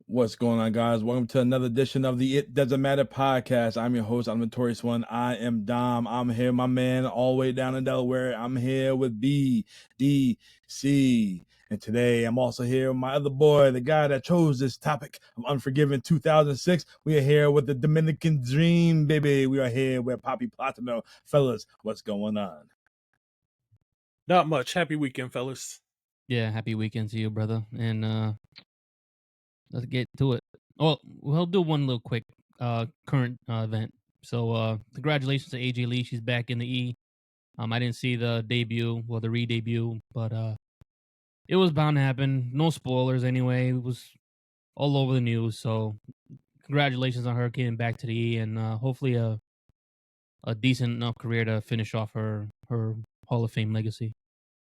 What's going on, guys? Welcome to another edition of the It Doesn't Matter podcast. I'm your host. I'm the Notorious One. I am Dom. I'm here, my man, all the way down in Delaware. I'm here with BDC. And today I'm also here with my other boy, the guy that chose this topic of Unforgiven 2006. We are here with the Dominican Dream, baby. We are here with Poppy Platino. Fellas, what's going on? Not much. Happy weekend, fellas. Yeah, happy weekend to you, brother. And let's get to it. Oh, we'll do one little quick current event. So congratulations to AJ Lee. She's back in the E. I didn't see the debut, well, the re-debut, but it was bound to happen. No spoilers anyway. It was all over the news. So congratulations on her getting back to the E, and hopefully a decent enough career to finish off her Hall of Fame legacy.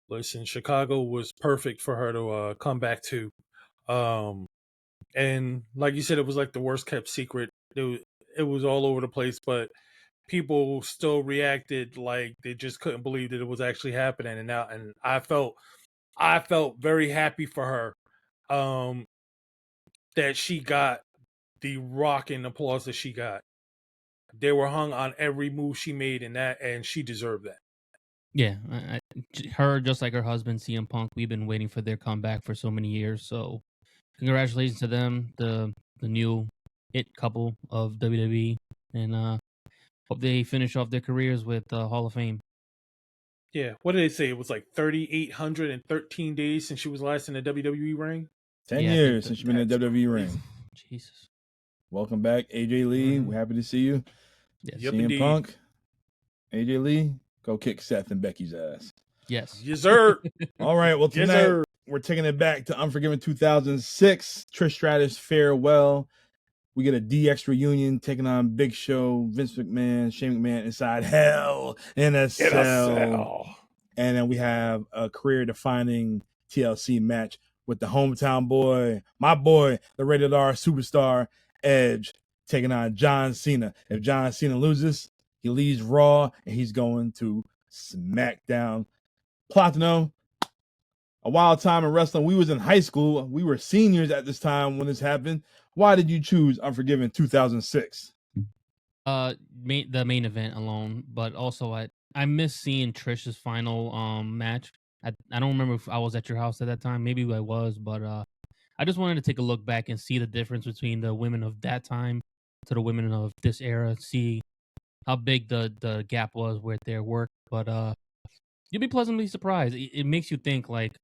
Listen, Chicago was perfect for her to come back to. And like you said, it was like the worst kept secret. It was all over the place, but people still reacted like they just couldn't believe that it was actually happening. And I felt very happy for her that she got the rocking applause that she got. They were hung on every move she made and she deserved that. Yeah, her, just like her husband, CM Punk, we've been waiting for their comeback for so many years. So congratulations to them, the new it couple of WWE, and hope they finish off their careers with Hall of Fame. Yeah, what did they say? It was like 3,813 days since she was last in the WWE ring. 10 years since you've been in the WWE ring. Jesus. Welcome back, AJ Lee. We're happy to see you. Yes. Yep, CM indeed. Punk, AJ Lee, go kick Seth and Becky's ass. Yes. Yes, sir. All right, well, Yes, tonight sir. we're taking it back to Unforgiven 2006. Trish Stratus farewell. We get a DX reunion taking on Big Show, Vince McMahon, Shane McMahon inside Hell in a Cell. And then we have a career-defining TLC match with the hometown boy, my boy, the rated R superstar, Edge, taking on John Cena. If John Cena loses, he leaves Raw, and he's going to SmackDown. Platino, a wild time in wrestling. We was in high school. We were seniors at this time when this happened. Why did you choose Unforgiven 2006? The main event alone, but also I miss seeing Trish's final match. I don't remember if I was at your house at that time. Maybe I was, but I just wanted to take a look back and see the difference between the women of that time to the women of this era. See how big the gap was with their work. But you'll be pleasantly surprised. It makes you think. Like,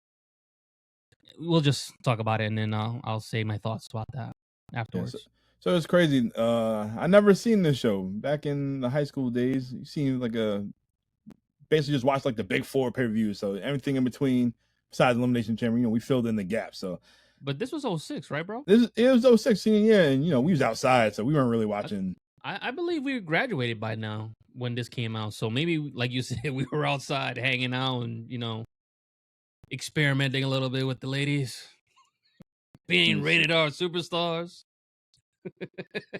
we'll just talk about it, and then I'll say my thoughts about that afterwards. Yeah, so it's crazy. I never seen this show back in the high school days. You seen like basically just watched like the big four pay-per-views. So everything in between besides Elimination Chamber, we filled in the gap. So, but this was 06, right, bro? It was 06 senior year, and we was outside, so we weren't really watching. I believe we graduated by now when this came out. So maybe, like you said, we were outside hanging out and experimenting a little bit with the ladies, being rated R superstars.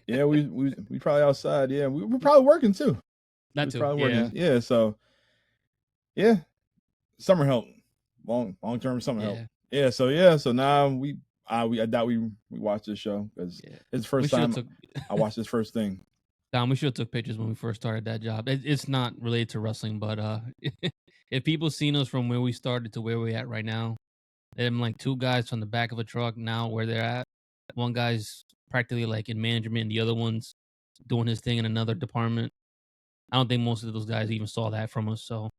Yeah, we probably outside. Yeah, we were probably working too. That too. Probably yeah. Working. Yeah. So, yeah, summer help, long term summer help. Yeah. So now I doubt we watched this show because it's the first time I watched this first thing. Dom, we should have took pictures when we first started that job. It's not related to wrestling, but if people seen us from where we started to where we're at right now, them like two guys from the back of a truck now where they're at. One guy's practically like in management, and the other one's doing his thing in another department. I don't think most of those guys even saw that from us. So,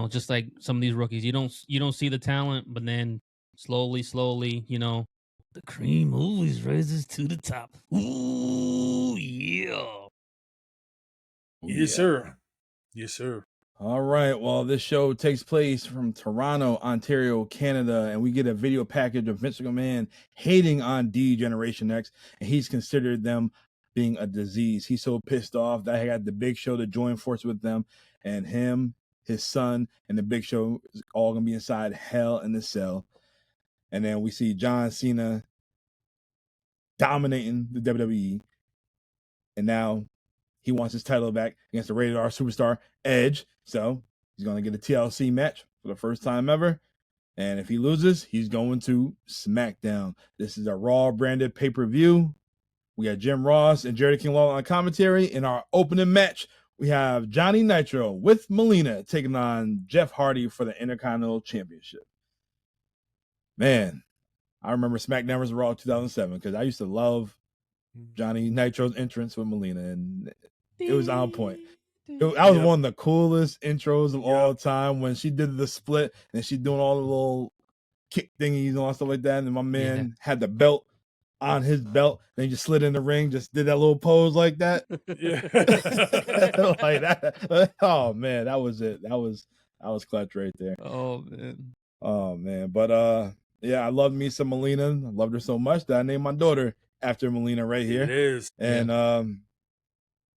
just like some of these rookies, you don't see the talent, but then slowly, the cream always rises to the top. Ooh, yeah. Yes, sir. Yes, sir. All right. Well, this show takes place from Toronto, Ontario, Canada, and we get a video package of Vince McMahon hating on D-Generation X, and he's considered them being a disease. He's so pissed off that he had the Big Show to join forces with them, and him, his son, and the Big Show is all going to be inside Hell in the Cell. And then we see John Cena dominating the WWE, and now he wants his title back against the rated R superstar Edge. So he's going to get a TLC match for the first time ever. And if he loses, he's going to SmackDown. This is a Raw branded pay-per-view. We got Jim Ross and Jerry King Lawler on commentary. In our opening match, we have Johnny Nitro with Melina taking on Jeff Hardy for the Intercontinental Championship. Man, I remember SmackDown vs. Raw 2007 because I used to love Johnny Nitro's entrance with Melina, and it was on point. That was one of the coolest intros of all time when she did the split and she's doing all the little kick thingies and all stuff like that. And my man had the belt on his belt, then he just slid in the ring, just did that little pose like that. Like that. Oh man, that was it. That was clutch right there. Oh man. But yeah, I loved me some Melina. I loved her so much that I named my daughter after Melina right here. It is. And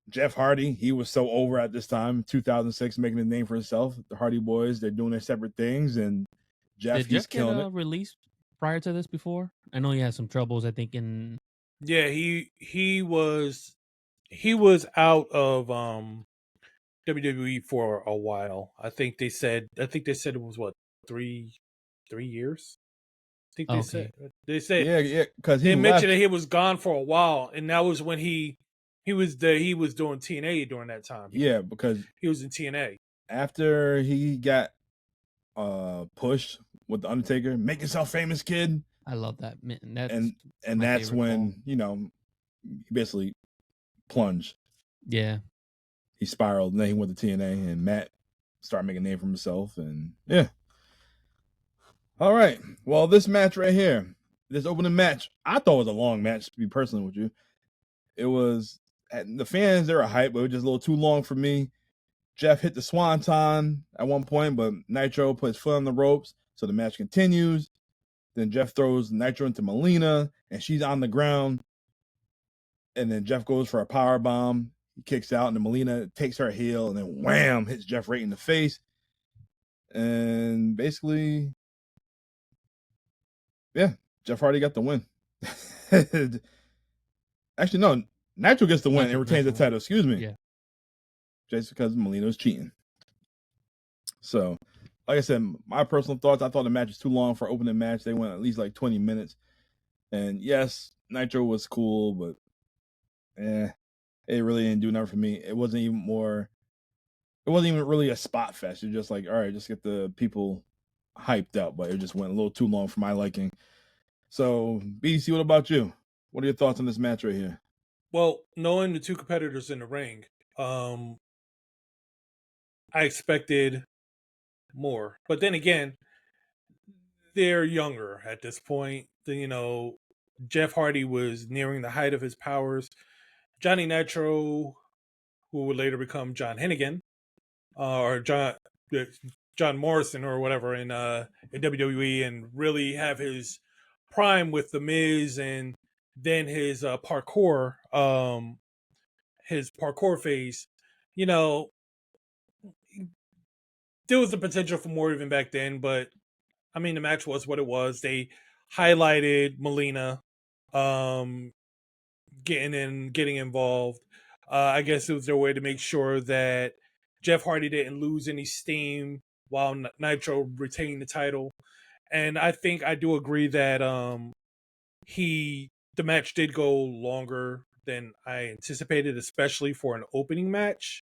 Jeff Hardy, he was so over at this time, 2006, making a name for himself. The Hardy Boys, they're doing their separate things, and he's killing it. Released prior to this before? I know he had some troubles, I think, in... Yeah, he was out of WWE for a while. I think they said it was what, 3 years? I think they said yeah, because they mentioned that he was gone for a while, and that was when he was doing TNA during that time. Because he was in TNA after he got pushed with the Undertaker, make yourself famous, kid. I love that. And that's when he basically plunged. Yeah, he spiraled, and then he went to TNA, and Matt started making a name for himself, and yeah. All right. Well, this match right here, this opening match, I thought it was a long match, to be personal with you. It was, the fans, they were hype, but it was just a little too long for me. Jeff hit the swanton at one point, but Nitro put his foot on the ropes, so the match continues. Then Jeff throws Nitro into Melina, and she's on the ground. And then Jeff goes for a power bomb. He kicks out, and then Melina takes her heel, and then wham, hits Jeff right in the face. And basically, yeah, Jeff Hardy got the win. Actually, no, Nitro gets the win and retains the title. Excuse me. Yeah. Just because Melina was cheating. So, like I said, my personal thoughts, I thought the match was too long for an opening match. They went at least like 20 minutes. And yes, Nitro was cool, but it really didn't do nothing for me. It wasn't even really a spot fest. You're just like, all right, just get the people hyped up, but it just went a little too long for my liking. So, BDC, what about you? What are your thoughts on this match right here? Well, knowing the two competitors in the ring, I expected more. But then again, they're younger at this point. Jeff Hardy was nearing the height of his powers. Johnny Nitro, who would later become John Hennigan, or John Morrison or whatever in WWE, and really have his prime with The Miz, and then his parkour phase. There was the potential for more even back then, but I mean, the match was what it was. They highlighted Melina getting involved. I guess it was their way to make sure that Jeff Hardy didn't lose any steam while Nitro retained the title. And I think I do agree that the match did go longer than I anticipated, especially for an opening match.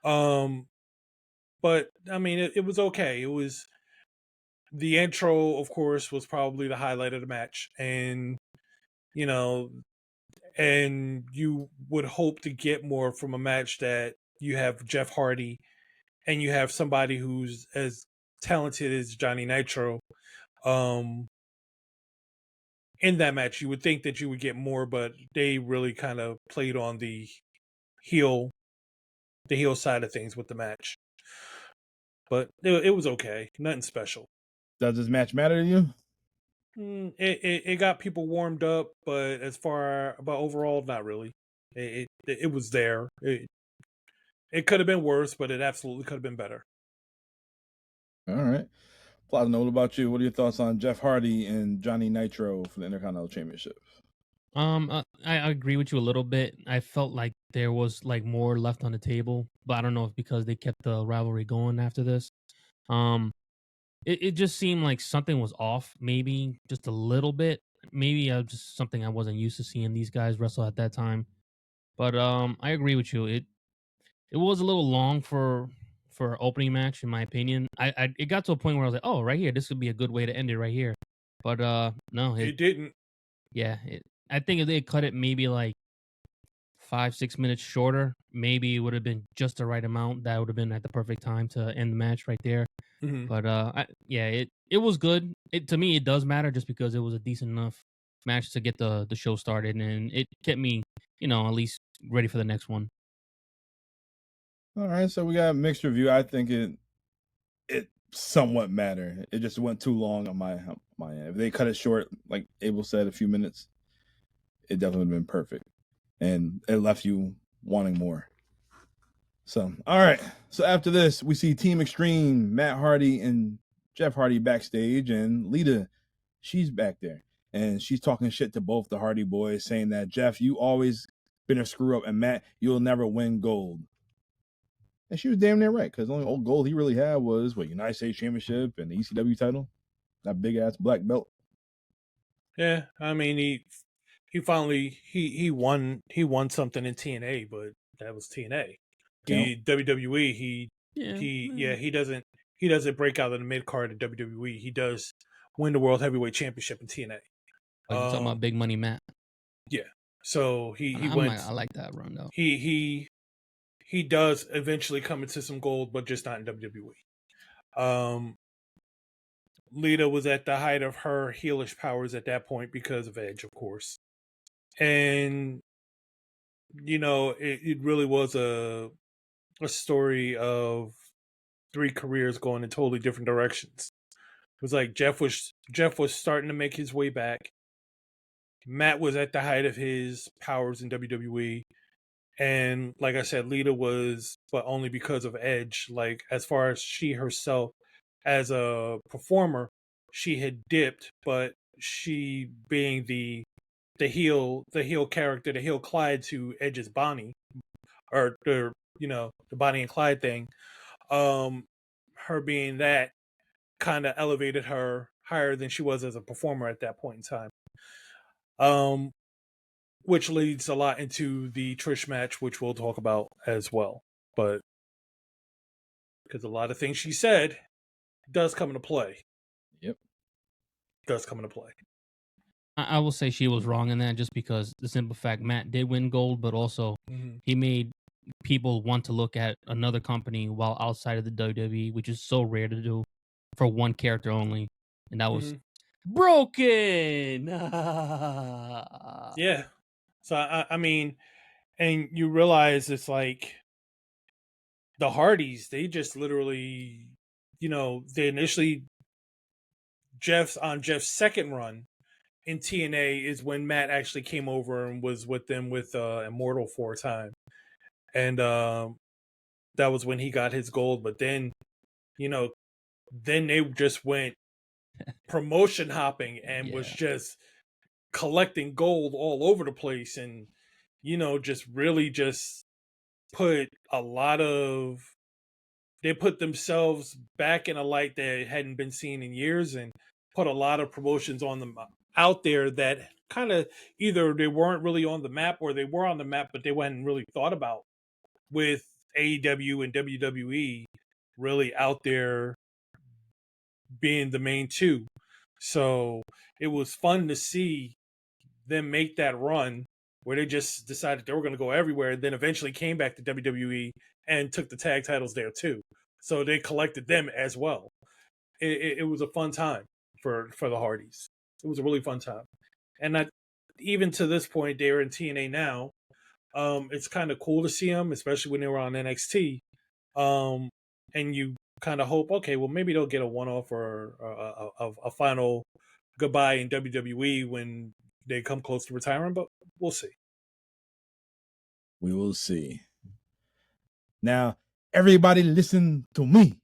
But I mean, it was okay. It was, the intro, of course, was probably the highlight of the match, and and you would hope to get more from a match that you have Jeff Hardy and you have somebody who's as talented as Johnny Nitro. In that match, you would think that you would get more, but they really kind of played on the heel side of things with the match. But it was okay, nothing special. Does this match matter to you? It got people warmed up, but overall, not really. It was there. It could have been worse, but it absolutely could have been better. All right. Platinum, what about you? What are your thoughts on Jeff Hardy and Johnny Nitro for the Intercontinental Championship? I agree with you a little bit. I felt like there was like more left on the table, but I don't know if because they kept the rivalry going after this. it just seemed like something was off, maybe just a little bit. Maybe just something I wasn't used to seeing these guys wrestle at that time. But I agree with you. It was a little long for an opening match, in my opinion. I it got to a point where I was like, oh, right here, this would be a good way to end it right here. But no, It didn't. yeah, I think if they cut it maybe like 5-6 minutes shorter, maybe it would have been just the right amount. That would have been at the perfect time to end the match right there. Mhm. But it was good. To me, it does matter just because it was a decent enough match to get the show started, and it kept me, at least ready for the next one. All right, so we got a mixed review. I think it somewhat mattered. It just went too long on my end. If they cut it short, like Abel said, a few minutes, it definitely would have been perfect, and it left you wanting more. So, all right. So after this, we see Team Extreme, Matt Hardy and Jeff Hardy backstage, and Lita, she's back there, and she's talking shit to both the Hardy boys, saying that Jeff, you always been a screw up, and Matt, you'll never win gold. And she was damn near right, because the only old gold he really had was United States Championship and the ECW title, that big ass black belt. Yeah, I mean he finally he won something in TNA, but that was TNA. WWE he doesn't break out of the mid card in WWE. He does win the World Heavyweight Championship in TNA. Like you're talking about Big Money Matt. Yeah. So he went. I like that run though. He does eventually come into some gold, but just not in WWE. Lita was at the height of her heelish powers at that point because of Edge, of course. And it really was a story of 3 careers going in totally different directions. It was like Jeff was starting to make his way back. Matt was at the height of his powers in WWE. And like I said, Lita was, but only because of Edge. Like, as far as she herself as a performer, she had dipped, but she being the heel character, the heel Clyde to Edge's Bonnie, or the Bonnie and Clyde thing, her being that kind of elevated her higher than she was as a performer at that point in time. Which leads a lot into the Trish match, which we'll talk about as well. But because a lot of things she said does come into play. Yep. Does come into play. I will say she was wrong in that, just because the simple fact Matt did win gold, but also he made people want to look at another company while outside of the WWE, which is so rare to do for one character only. And that was broken. Yeah. So, I mean, and you realize it's like the Hardys, they just literally, they initially, Jeff's second run in TNA is when Matt actually came over and was with them with Immortal for a time. And that was when he got his gold. But then, then they just went promotion hopping and was just collecting gold all over the place, and just really just put a lot of, they put themselves back in a light that hadn't been seen in years, and put a lot of promotions on them out there that kind of either they weren't really on the map, or they were on the map but they hadn't really thought about, with AEW and WWE really out there being the main two. So it was fun to see them make that run where they just decided they were going to go everywhere, and then eventually came back to WWE and took the tag titles there too. So they collected them as well. It was a fun time for the Hardys. It was a really fun time. And even to this point, they're in TNA now. It's kind of cool to see them, especially when they were on NXT. And you kind of hope, okay, well, maybe they'll get a one-off or a final goodbye in WWE when they come close to retiring, but we'll see. We will see. Now, everybody listen to me.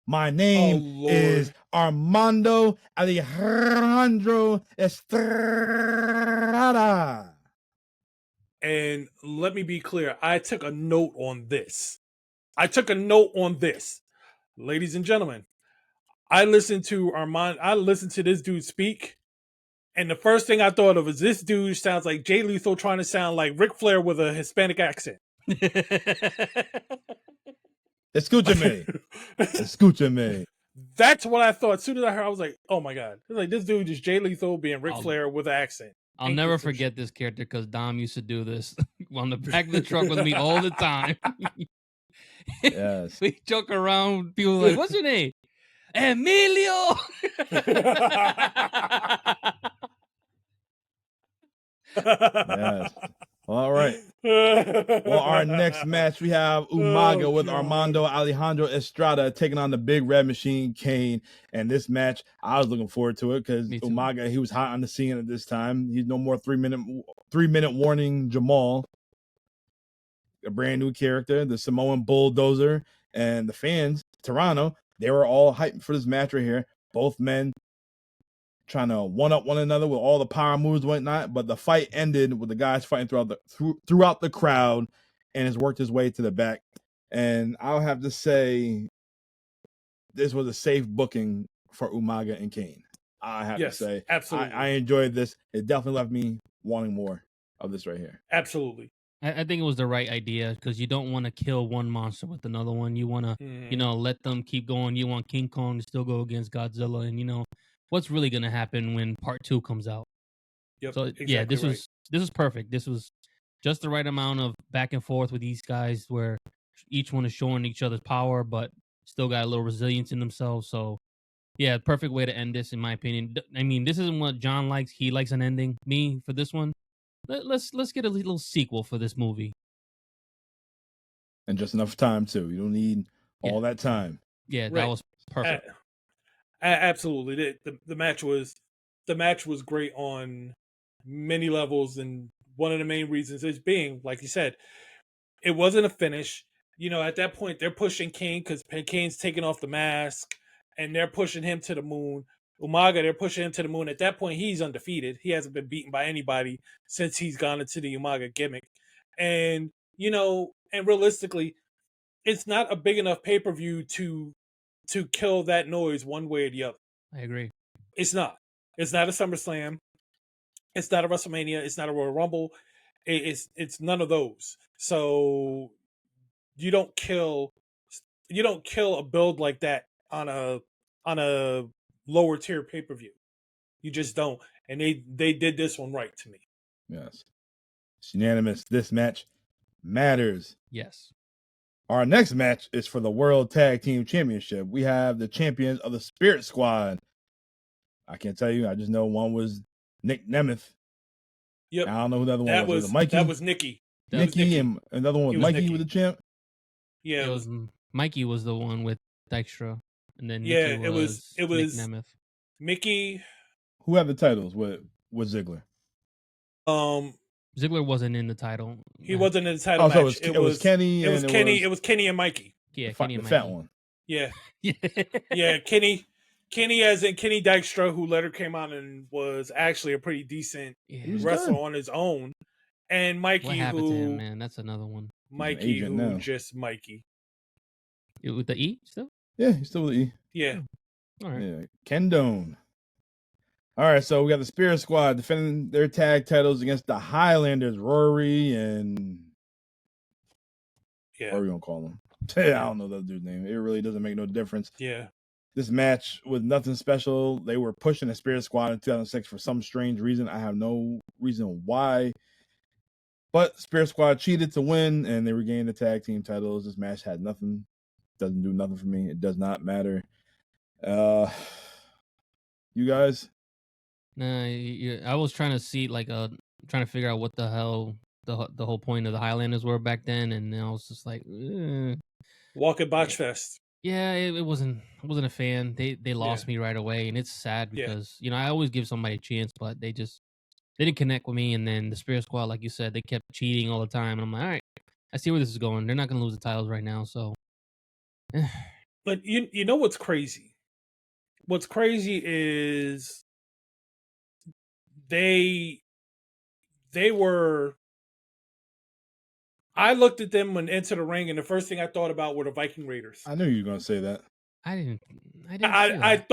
My name is Armando Alejandro Estrada. And let me be clear, I took a note on this. Ladies and gentlemen, I listened to this dude speak, and the first thing I thought of is this dude sounds like Jay Lethal trying to sound like Ric Flair with a Hispanic accent. Escúchame. Escúchame. That's what I thought. As soon as I heard, I was like, "Oh my god!" It's like this dude is Jay Lethal being Ric Flair with an accent. I'll never forget this character because Dom used to do this on the back of the truck with me all the time. Yes. We joke around. People like, "What's your name?" Emilio. Yes. All right. Well, our next match, we have Umaga with Armando Alejandro Estrada taking on the Big Red Machine, Kane. And this match, I was looking forward to it because Umaga, he was hot on the scene at this time. He's no more 3 minute warning Jamal, a brand new character, the Samoan Bulldozer, and the fans, Toronto, they were all hyped for this match right here. Both men trying to one-up one another with all the power moves and whatnot, but the fight ended with the guys fighting throughout the crowd, and has worked his way to the back. And I'll have to say this was a safe booking for Umaga and Kane. I have to say. Absolutely. I enjoyed this. It definitely left me wanting more of this right here. Absolutely. I think it was the right idea because you don't want to kill one monster with another one. You want to, let them keep going. You want King Kong to still go against Godzilla, and what's really going to happen when part 2 comes out. Yep, so yeah, this was perfect. This was just the right amount of back and forth with these guys where each one is showing each other's power, but still got a little resilience in themselves. So yeah, perfect way to end this, in my opinion. I mean, this isn't what John likes. He likes an ending. Me, for this one, let's get a little sequel for this movie. And just enough time too. You don't need all that time. Yeah, that was perfect. Absolutely. The match was great on many levels, and one of the main reasons is being, like you said, it wasn't a finish. At that point they're pushing Kane because Kane's taking off the mask, and they're pushing him to the moon. Umaga, they're pushing him to the moon. At that point, he's undefeated. He hasn't been beaten by anybody since he's gone into the Umaga gimmick. And and realistically, it's not a big enough pay-per-view to kill that noise one way or the other. I agree. It's not. It's not a SummerSlam. It's not a WrestleMania. It's not a Royal Rumble. It's none of those. So you don't kill a build like that on a lower tier pay-per-view. You just don't. And they did this one right to me. Yes. It's unanimous. This match matters. Yes. Our next match is for the World Tag Team Championship. We have the champions of the Spirit Squad. I can't tell you. I just know one was Nick Nemeth. Yep. I don't know who the other one was. Was it Mikey? That was Nikki. Nikki, and another one was Mikey with the champ. Yeah, it was Mikey was the one with Dykstra, and then Nikki it was Nick Nemeth. Mickey. Who had the titles with Ziggler? Ziggler wasn't in the title. He wasn't in the title match. So it was Kenny. It was Kenny and Mikey. Yeah, Kenny and the Mikey. fat one. Yeah. Yeah, Kenny as in Kenny Dykstra, who later came out and was actually a pretty decent wrestler on his own. And Mikey, what happened to him, man? That's another one. Mikey, who just Mikey. With the E still? Yeah, he's still with the E. Yeah. All right. Yeah, Kendone. All right, so we got the Spirit Squad defending their tag titles against the Highlanders, Rory and what are we gonna call them? I don't know that dude's name. It really doesn't make no difference. Yeah. This match was nothing special. They were pushing the Spirit Squad in 2006 for some strange reason. I have no reason why. But Spirit Squad cheated to win, and they regained the tag team titles. This match had nothing. Doesn't do nothing for me. It does not matter. You guys? Nah, I was trying to see, trying to figure out what the hell the whole point of the Highlanders were back then, and I was just like, Walk at Botch Fest. Yeah, it wasn't. I wasn't a fan. They lost me right away, and it's sad because I always give somebody a chance, but they didn't connect with me. And then the Spirit Squad, like you said, they kept cheating all the time, and I'm like, all right, I see where this is going. They're not going to lose the titles right now, so. But you know what's crazy? What's crazy is they were. I looked at them when Enter the Ring, and the first thing I thought about were the Viking Raiders. I knew you were going to say that. I didn't see I that.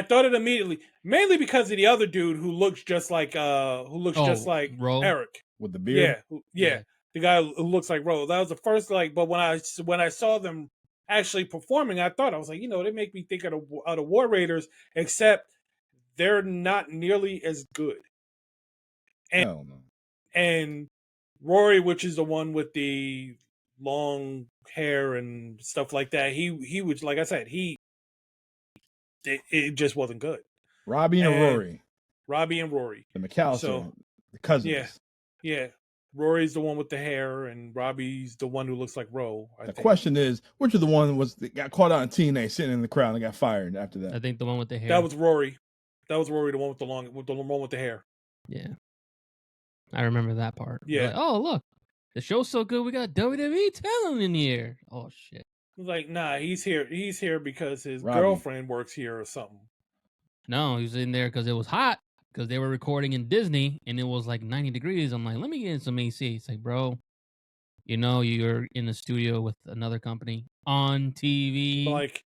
thought it immediately, mainly because of the other dude who looks just like Ro. Eric. with the beard. Yeah, the guy who looks like Ro. That was the first but when I saw them actually performing, I was like, they make me think of the War Raiders, except they're not nearly as good. Hell no. And Rory, which is the one with the long hair and stuff like that, he was, like I said, it just wasn't good. Robbie and Rory. Robbie and Rory. The McAllister, the cousins. Yeah. Rory's the one with the hair, and Robbie's the one who looks like Ro. The question is, which of the one that got caught out in TNA sitting in the crowd and got fired after that? I think the one with the hair. That was Rory. The one with the one with the hair. Yeah. I remember that part. Yeah. Like, oh, look. The show's so good, we got WWE talent in here. Oh, shit. Like, nah, he's here. He's here because his Robbie. girlfriend works here or something. No, he was in there because it was hot. Because they were recording in Disney and it was like 90 degrees. I'm like, let me get in some AC. It's like, bro, you're in the studio with another company on TV. Like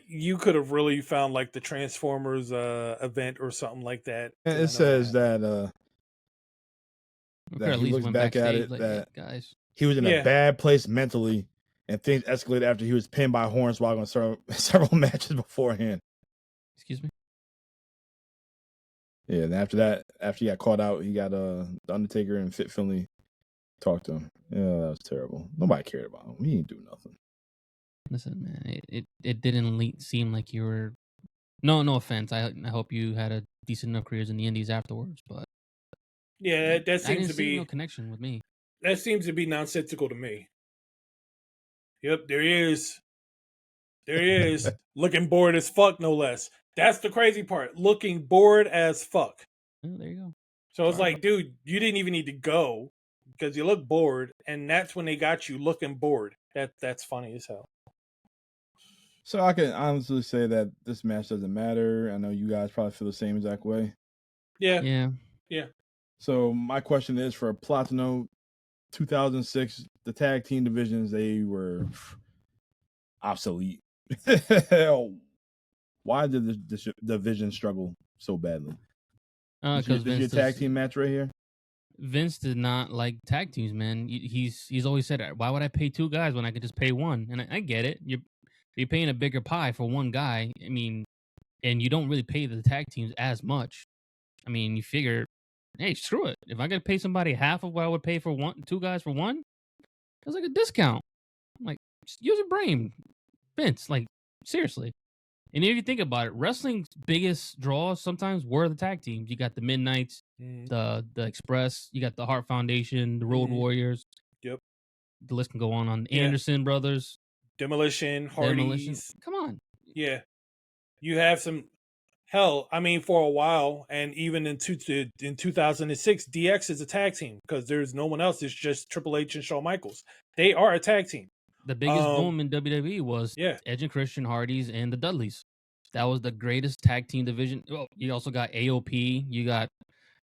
you could have really found like the Transformers event or something like that. And it says that he looks back at it, like, that guys, he was in a bad place mentally, and things escalated after he was pinned by Hornswoggle on several matches beforehand. Excuse me? Yeah, and after that, after he got caught out, he got The Undertaker and Fit Finlay talked to him. Yeah, that was terrible. Nobody cared about him. He didn't do nothing. Listen, man, it didn't seem like you were. No offense. I hope you had a decent enough careers in the Indies afterwards, but yeah, that seems I didn't to see be no connection with me. That seems to be nonsensical to me. Yep, there he is. There he is, looking bored as fuck, no less. That's the crazy part. Looking bored as fuck. Oh, there you go. So it's like, dude, you didn't even need to go because you look bored, and that's when they got you looking bored. That's funny as hell. So I can honestly say that this match doesn't matter. I know you guys probably feel the same exact way. Yeah. So my question is, for Platino 2006, the tag team divisions, they were obsolete. Why did the division struggle so badly? Because your tag team match right here. Vince did not like tag teams, man. He's always said, why would I pay two guys when I could just pay one? And I get it. You're paying a bigger pie for one guy. I mean, and you don't really pay the tag teams as much. I mean, you figure, hey, screw it. If I got to pay somebody half of what I would pay for two guys for one, that's like a discount. I'm like, just use your brain, Vince. Like, seriously. And if you think about it, wrestling's biggest draws sometimes were the tag teams. You got the Midnights, the Express, you got the Hart Foundation, the Road Warriors. Yep. The list can go on. Anderson Brothers. Demolition, Hardys. Come on. Yeah. You have some hell, I mean, for a while, and even in 2006, DX is a tag team because there's no one else. It's just Triple H and Shawn Michaels. They are a tag team. The biggest boom in WWE was Edge and Christian, Hardys, and the Dudleys. That was the greatest tag team division. Well, you also got AOP. You got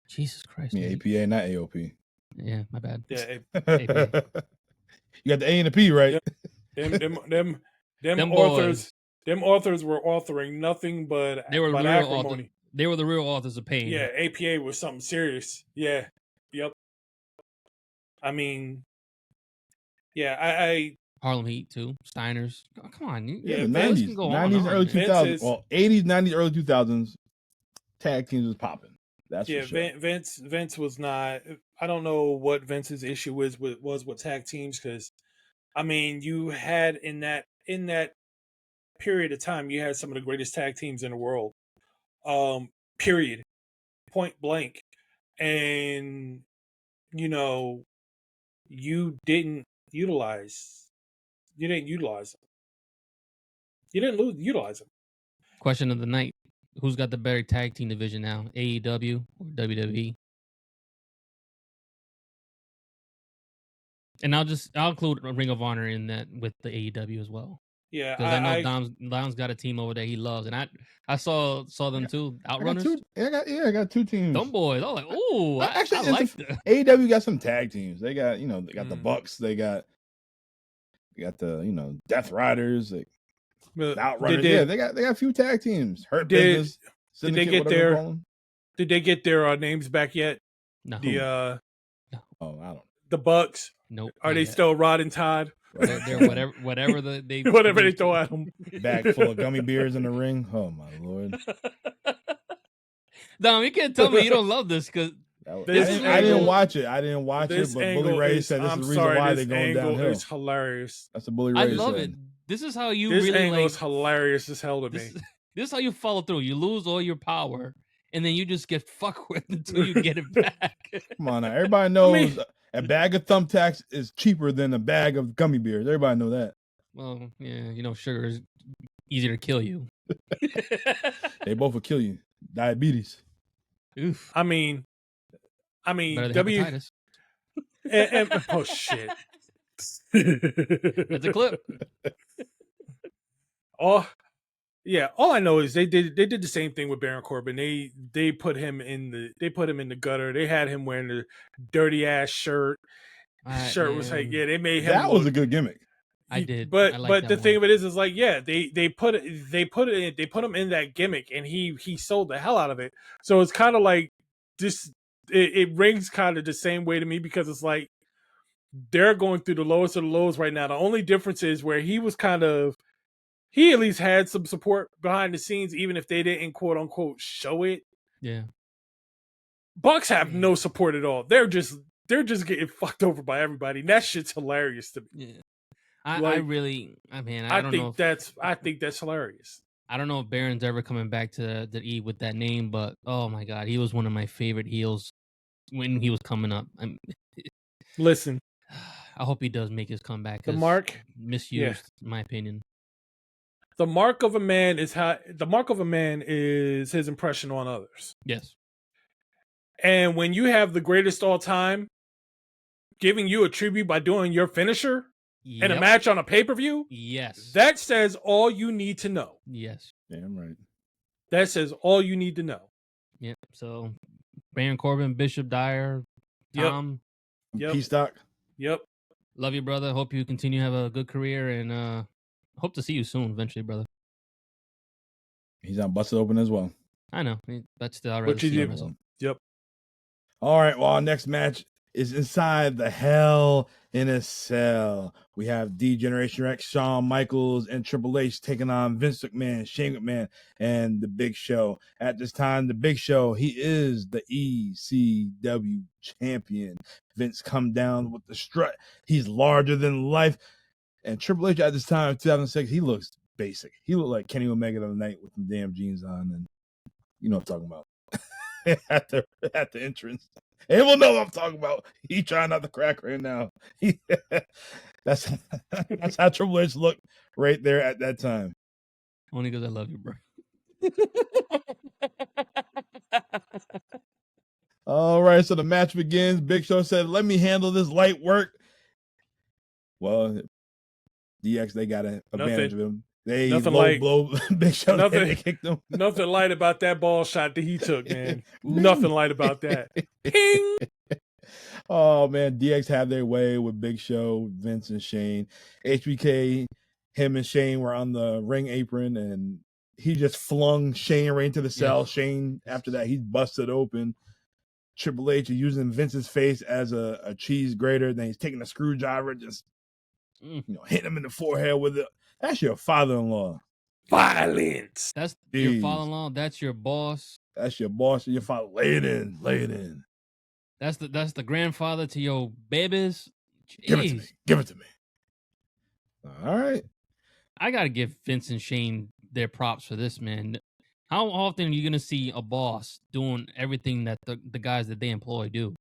Jesus Christ. Yeah, APA, not AOP. Yeah, my bad. Yeah, APA. You got the A and the P, right? Them authors. Them authors were authoring nothing but acrimony. They were the real authors of pain. Yeah, APA was something serious. Yeah. Yep. I mean, yeah, I Harlem Heat too. Steiners. Oh, come on. Yeah, the 90s. 90s, early 2000s. Well, 80s, 90s, early 2000s. Tag teams was popping. That's for sure. Vince was not. I don't know what Vince's issue was with tag teams, because I mean, you had in that period of time, you had some of the greatest tag teams in the world. Period. Point blank. And you didn't utilize them. You didn't utilize them. Question of the night. Who's got the better tag team division now? AEW or WWE? And I'll include Ring of Honor in that with the AEW as well. Yeah, because I know Dom's got a team over there he loves, and I saw them too. Outrunners. I got two teams. Them boys. I was like, ooh, actually, I like that. AEW got some tag teams. They got the Bucks. They got the Death Riders. Outrunners. Yeah, they got a few tag teams. Hurt Business. Did they get Did they get their names back yet? No. The I don't. The Bucks. Nope. Are they still Rod and Todd? They're whatever they throw at them. Bag full of gummy bears in the ring. Oh my lord! No, you can't tell me you don't love this because I didn't watch it. But Bully Ray said this is the reason why they're going downhill. It's hilarious. That's a Bully Ray. I love it. This is how you this really angle like. Is hilarious as hell to me. This is how you follow through. You lose all your power, and then you just get fucked with until you get it back. Come on, now. Everybody knows a bag of thumbtacks is cheaper than a bag of gummy bears. Everybody know that. Well, yeah, sugar is easier to kill you. They both will kill you. Diabetes. Oof. I mean, hepatitis. Oh shit. That's a clip. All I know is they did the same thing with Baron Corbin. They put him in the gutter. They had him wearing the dirty ass shirt. Was like, they made him. That was a good gimmick. I did, but the thing of it is like, they put him in that gimmick, and he sold the hell out of it. So it's kind of like this. It rings kind of the same way to me because it's like they're going through the lowest of the lows right now. The only difference is where he at least had some support behind the scenes, even if they didn't quote unquote show it. Yeah. Bucks have no support at all. They're just getting fucked over by everybody. And that shit's hilarious to me. Yeah. I think that's hilarious. I don't know if Baron's ever coming back to the E with that name, but oh my god, he was one of my favorite heels when he was coming up. Listen, I hope he does make his comeback. The mark misused, in my opinion. The mark of a man is his impression on others. Yes. And when you have the greatest all time giving you a tribute by doing your finisher in a match on a pay-per-view, yes, that says all you need to know. Yes. Damn right. That says all you need to know. Yep. So Baron Corbin, Bishop Dyer, Tom. Yep. P-Stock. Yep. Love you, brother. Hope you continue to have a good career, and hope to see you soon, eventually, brother. He's on Busted Open as well. I know. That's still already. Yep. All right. Well, our next match is inside the Hell in a Cell. We have D-Generation X, Shawn Michaels, and Triple H taking on Vince McMahon, Shane McMahon, and The Big Show. At this time, The Big Show, he is the ECW champion. Vince come down with the strut. He's larger than life. And Triple H at this time, 2006, he looks basic. He looked like Kenny Omega the other night with the damn jeans on, and you know what I'm talking about. at the entrance. Everyone know what I'm talking about. He trying not to crack right now. That's how Triple H looked right there at that time. Only because I love you, bro. All right, so the match begins. Big Show said, "Let me handle this light work." Well, DX, they got an advantage of him. They blow Big Show. They kicked him. Nothing light about that ball shot that he took, man. Nothing light about that. Ping. Oh man, DX had their way with Big Show, Vince, and Shane. HBK, him and Shane were on the ring apron, and he just flung Shane right into the cell. Yes. Shane, after that, he's busted open. Triple H is using Vince's face as a cheese grater. Then he's taking a screwdriver, just hitting him in the forehead with it. That's your father-in-law. Violence. That's your father-in-law. That's your boss. That's your boss. Your father. Lay it in. That's the grandfather to your babies. Jeez. Give it to me. All right. I gotta give Vince and Shane their props for this, man. How often are you gonna see a boss doing everything that the guys that they employ do?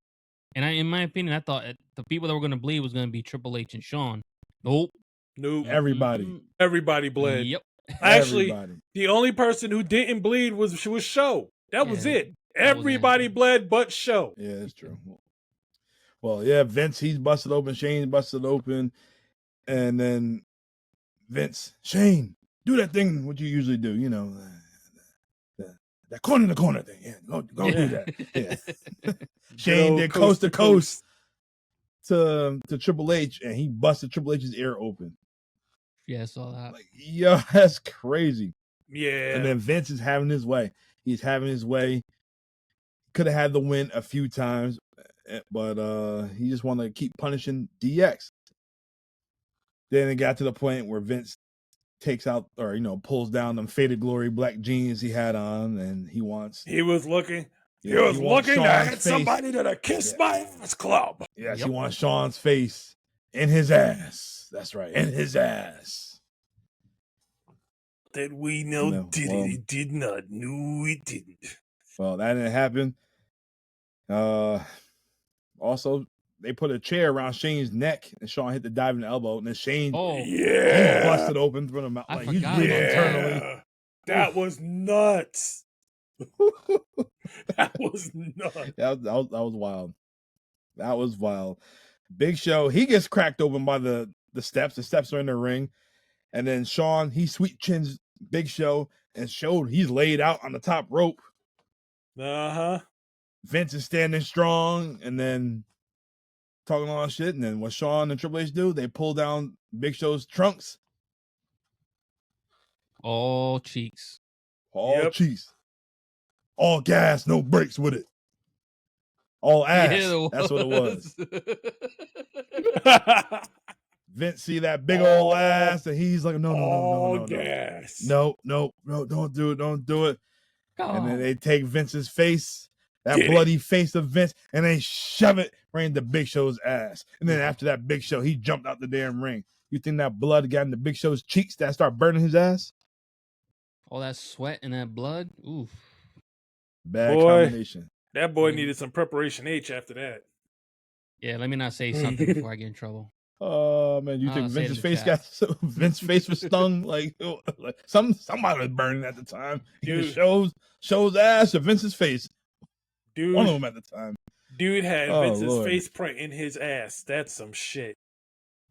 And in my opinion, I thought the people that were gonna bleed was gonna be Triple H and Shawn. Nope. Everybody bled. Yep. Actually, the only person who didn't bleed was Show. That was it. Everybody bled but Show. Yeah, that's true. Well, yeah, Vince, he's busted open. Shane's busted open. And then Vince, Shane, do that thing what you usually do. You know, that corner to corner thing. Yeah, go do that. Yeah. Shane did coast to coast to Triple H, and he busted Triple H's ear open. Yeah, I saw that. Like, yo, that's crazy. Yeah. And then Vince is having his way. He's having his way. Could have had the win a few times, but he just wanted to keep punishing DX. Then it got to the point where Vince takes out or pulls down them faded glory black jeans he had on, and he wants. He was looking. Yeah, he was looking to Shawn's hit somebody to kiss my ass club. Yes, he wants Shawn's face in his ass. That's right, in his ass. That we know did well, it. It did not. No, it didn't. Well, that didn't happen. Also, they put a chair around Shane's neck, and Shawn hit the diving elbow, and then Shane, he busted open through the mouth. Like he's internally. That was nuts. That was nuts. That was wild. That was wild. Big Show, he gets cracked open by the steps. The steps are in the ring, and then Shawn, he sweet chins Big Show and showed he's laid out on the top rope. Vince is standing strong, and then talking all that shit. And then what Shawn and Triple H do? They pull down Big Show's trunks. All cheeks. All cheeks. All gas, no brakes with it. All ass. Yeah, that's what it was. Vince see that big old ass, and he's like, no. Gas. No, don't do it. And then they take Vince's face, that bloody face of Vince, and they shove it right into Big Show's ass. And then after that, Big Show, he jumped out the damn ring. You think that blood got in the Big Show's cheeks that start burning his ass? All that sweat and that blood? Oof. Bad combination. That boy needed some preparation H after that. Yeah, let me not say something before I get in trouble. Oh man, you think Vince's face was stung? like somebody was burning at the time. Dude, shows ass or Vince's face. Dude, one of them at the time. Dude had Vince's face print in his ass. That's some shit.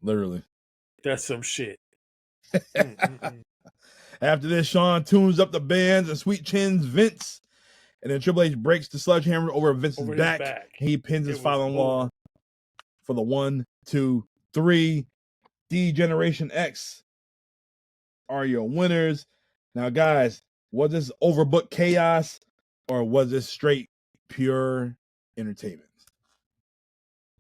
Literally. That's some shit. After this, Shawn tunes up the bands and sweet chins Vince. And then Triple H breaks the sledgehammer over Vince's back. He pins his father-in-law for the 1, 2, 3. D-Generation X are your winners. Now, guys, was this overbooked chaos or was this straight, pure entertainment?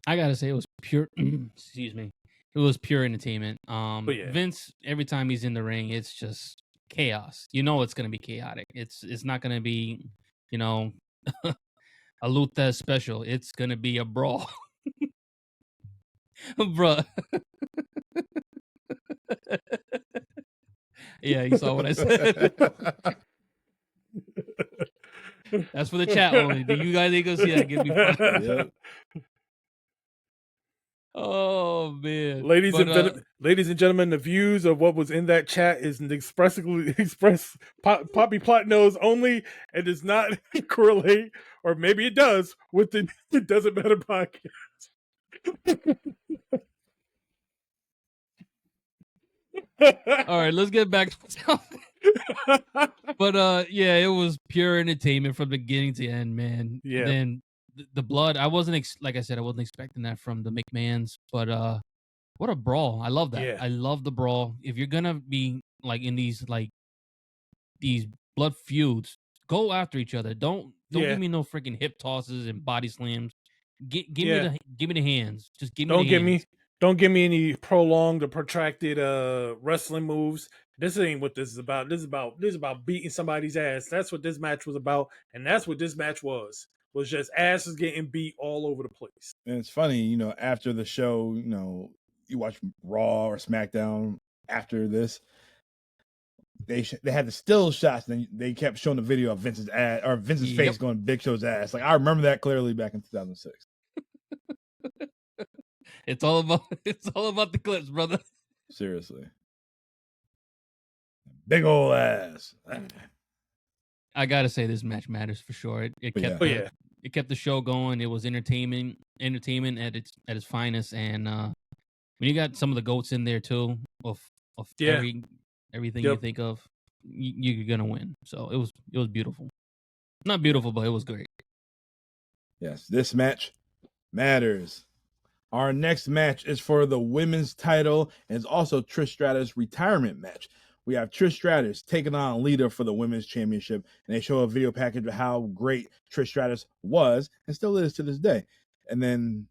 I gotta say it was pure. Excuse me. It was pure entertainment. Vince, every time he's in the ring, it's just chaos. You know it's gonna be chaotic. It's not gonna be, a Luthez special. It's gonna be a brawl. Bruh. Yeah, you saw what I said. That's for the chat only. Do you guys ain't gonna see that? Give me five. Yep. Oh man, ladies and gentlemen, the views of what was in that chat is Poppy Plot knows only, and does not correlate, or maybe it does, with the It Doesn't Matter podcast. All right, let's get back to something. But yeah, it was pure entertainment from beginning to end, man. Yeah. Then the blood, I wasn't like I said, I wasn't expecting that from the McMahons, but what a brawl. I love that. Yeah. I love the brawl. If you're gonna be like in these blood feuds, go after each other. Don't give me no freaking hip tosses and body slams. Give me the hands. Just give me the hands. Don't give me any prolonged or protracted wrestling moves. This ain't what this is about. This is about beating somebody's ass. That's what this match was about, and that's what this match was just asses getting beat all over the place. And it's funny, after the show, you watch Raw or SmackDown after this, they had the still shots, and they kept showing the video of Vince's ass or Vince's face going Big Show's ass. Like I remember that clearly back in 2006. It's all about the clips, brother. Seriously. Big old ass. I gotta say this match matters for sure. It kept the show going. It was entertainment at its finest. And when you got some of the GOATs in there too, of everything you think of, you're gonna win. So it was beautiful. Not beautiful, but it was great. Yes, this match matters. Our next match is for the women's title, and it's also Trish Stratus' retirement match. We have Trish Stratus taking on Lita for the women's championship, and they show a video package of how great Trish Stratus was and still is to this day. And then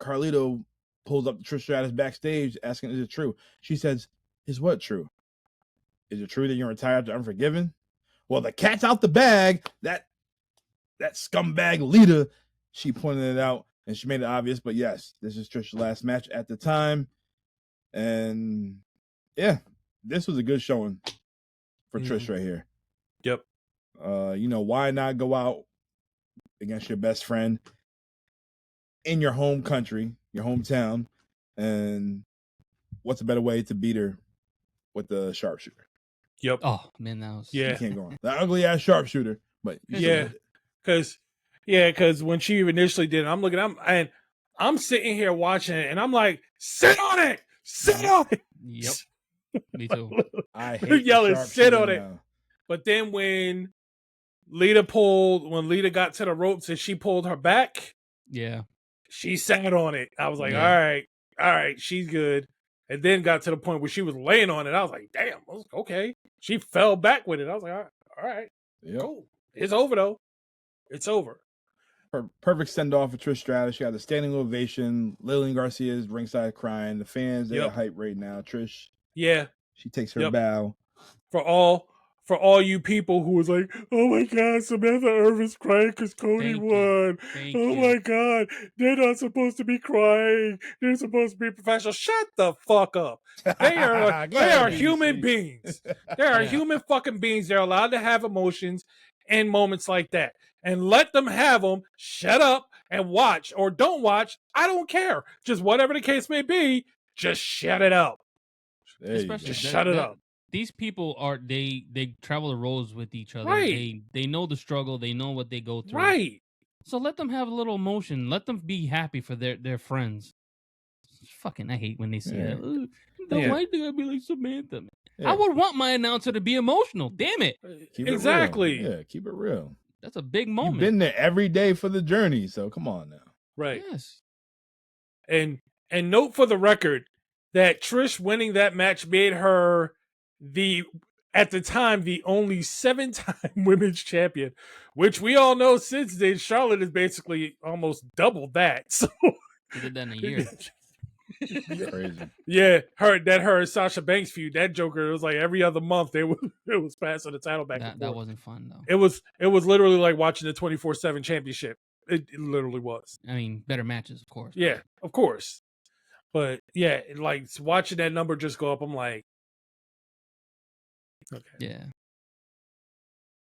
Carlito pulls up Trish Stratus backstage asking, is it true? She says, is what true? Is it true that you're retired after Unforgiven? Well, the cat's out the bag. That scumbag Lita, she pointed it out and she made it obvious. But yes, this is Trish's last match at the time. And yeah, this was a good showing for Trish right here. Yep. Why not go out against your best friend in your home country, your hometown, and what's a better way to beat her with the sharpshooter? Yep. Oh man, that was You can't go on the ugly ass sharpshooter, but because when she initially did it, I'm sitting here watching it, and I'm like, sit on it. Yep. Me too. I hate yelling, sit on it. now. But then when Lita got to the ropes and she pulled her back, yeah, she sat on it. I was like, Yeah. all right, she's good. And then got to the point where she was laying on it. I was like, damn, okay. She fell back with it. I was like, all right, cool. It's over though. It's over. Perfect send off for Trish Stratus. She got the standing ovation. Lillian Garcia's ringside crying. The fans, they're hype right now. Trish, she takes her bow. For all you people who was like, oh my God, Samantha Irvin's crying because Cody won. My God, they're not supposed to be crying. They're supposed to be professional. Shut the fuck up. They are human beings. They are human fucking beings. They're allowed to have emotions in moments like that. And let them have them. Shut up and watch or don't watch. I don't care. Just whatever the case may be, just shut it up. Just shut it up. These people they travel the roads with each other. Right. They know the struggle. They know what they go through. Right. So let them have a little emotion. Let them be happy for their friends. Fucking, I hate when they say that. Why do I be like Samantha? Yeah. I would want my announcer to be emotional. Damn it. Exactly. Yeah, keep it real. That's a big moment. You've been there every day for the journey, so come on now. Right. Yes. And note for the record that Trish winning that match made her at the time the only 7-time women's champion, which we all know since then Charlotte has basically almost doubled that. So she did that in a year. Crazy. Yeah, her and Sasha Banks feud, that Joker, it was like every other month it was passing the title back and forth. That wasn't fun though. It was literally like watching the 24/7 championship. It literally was. I mean, better matches, of course. Yeah, of course. But yeah, like watching that number just go up, I'm like, okay. Yeah.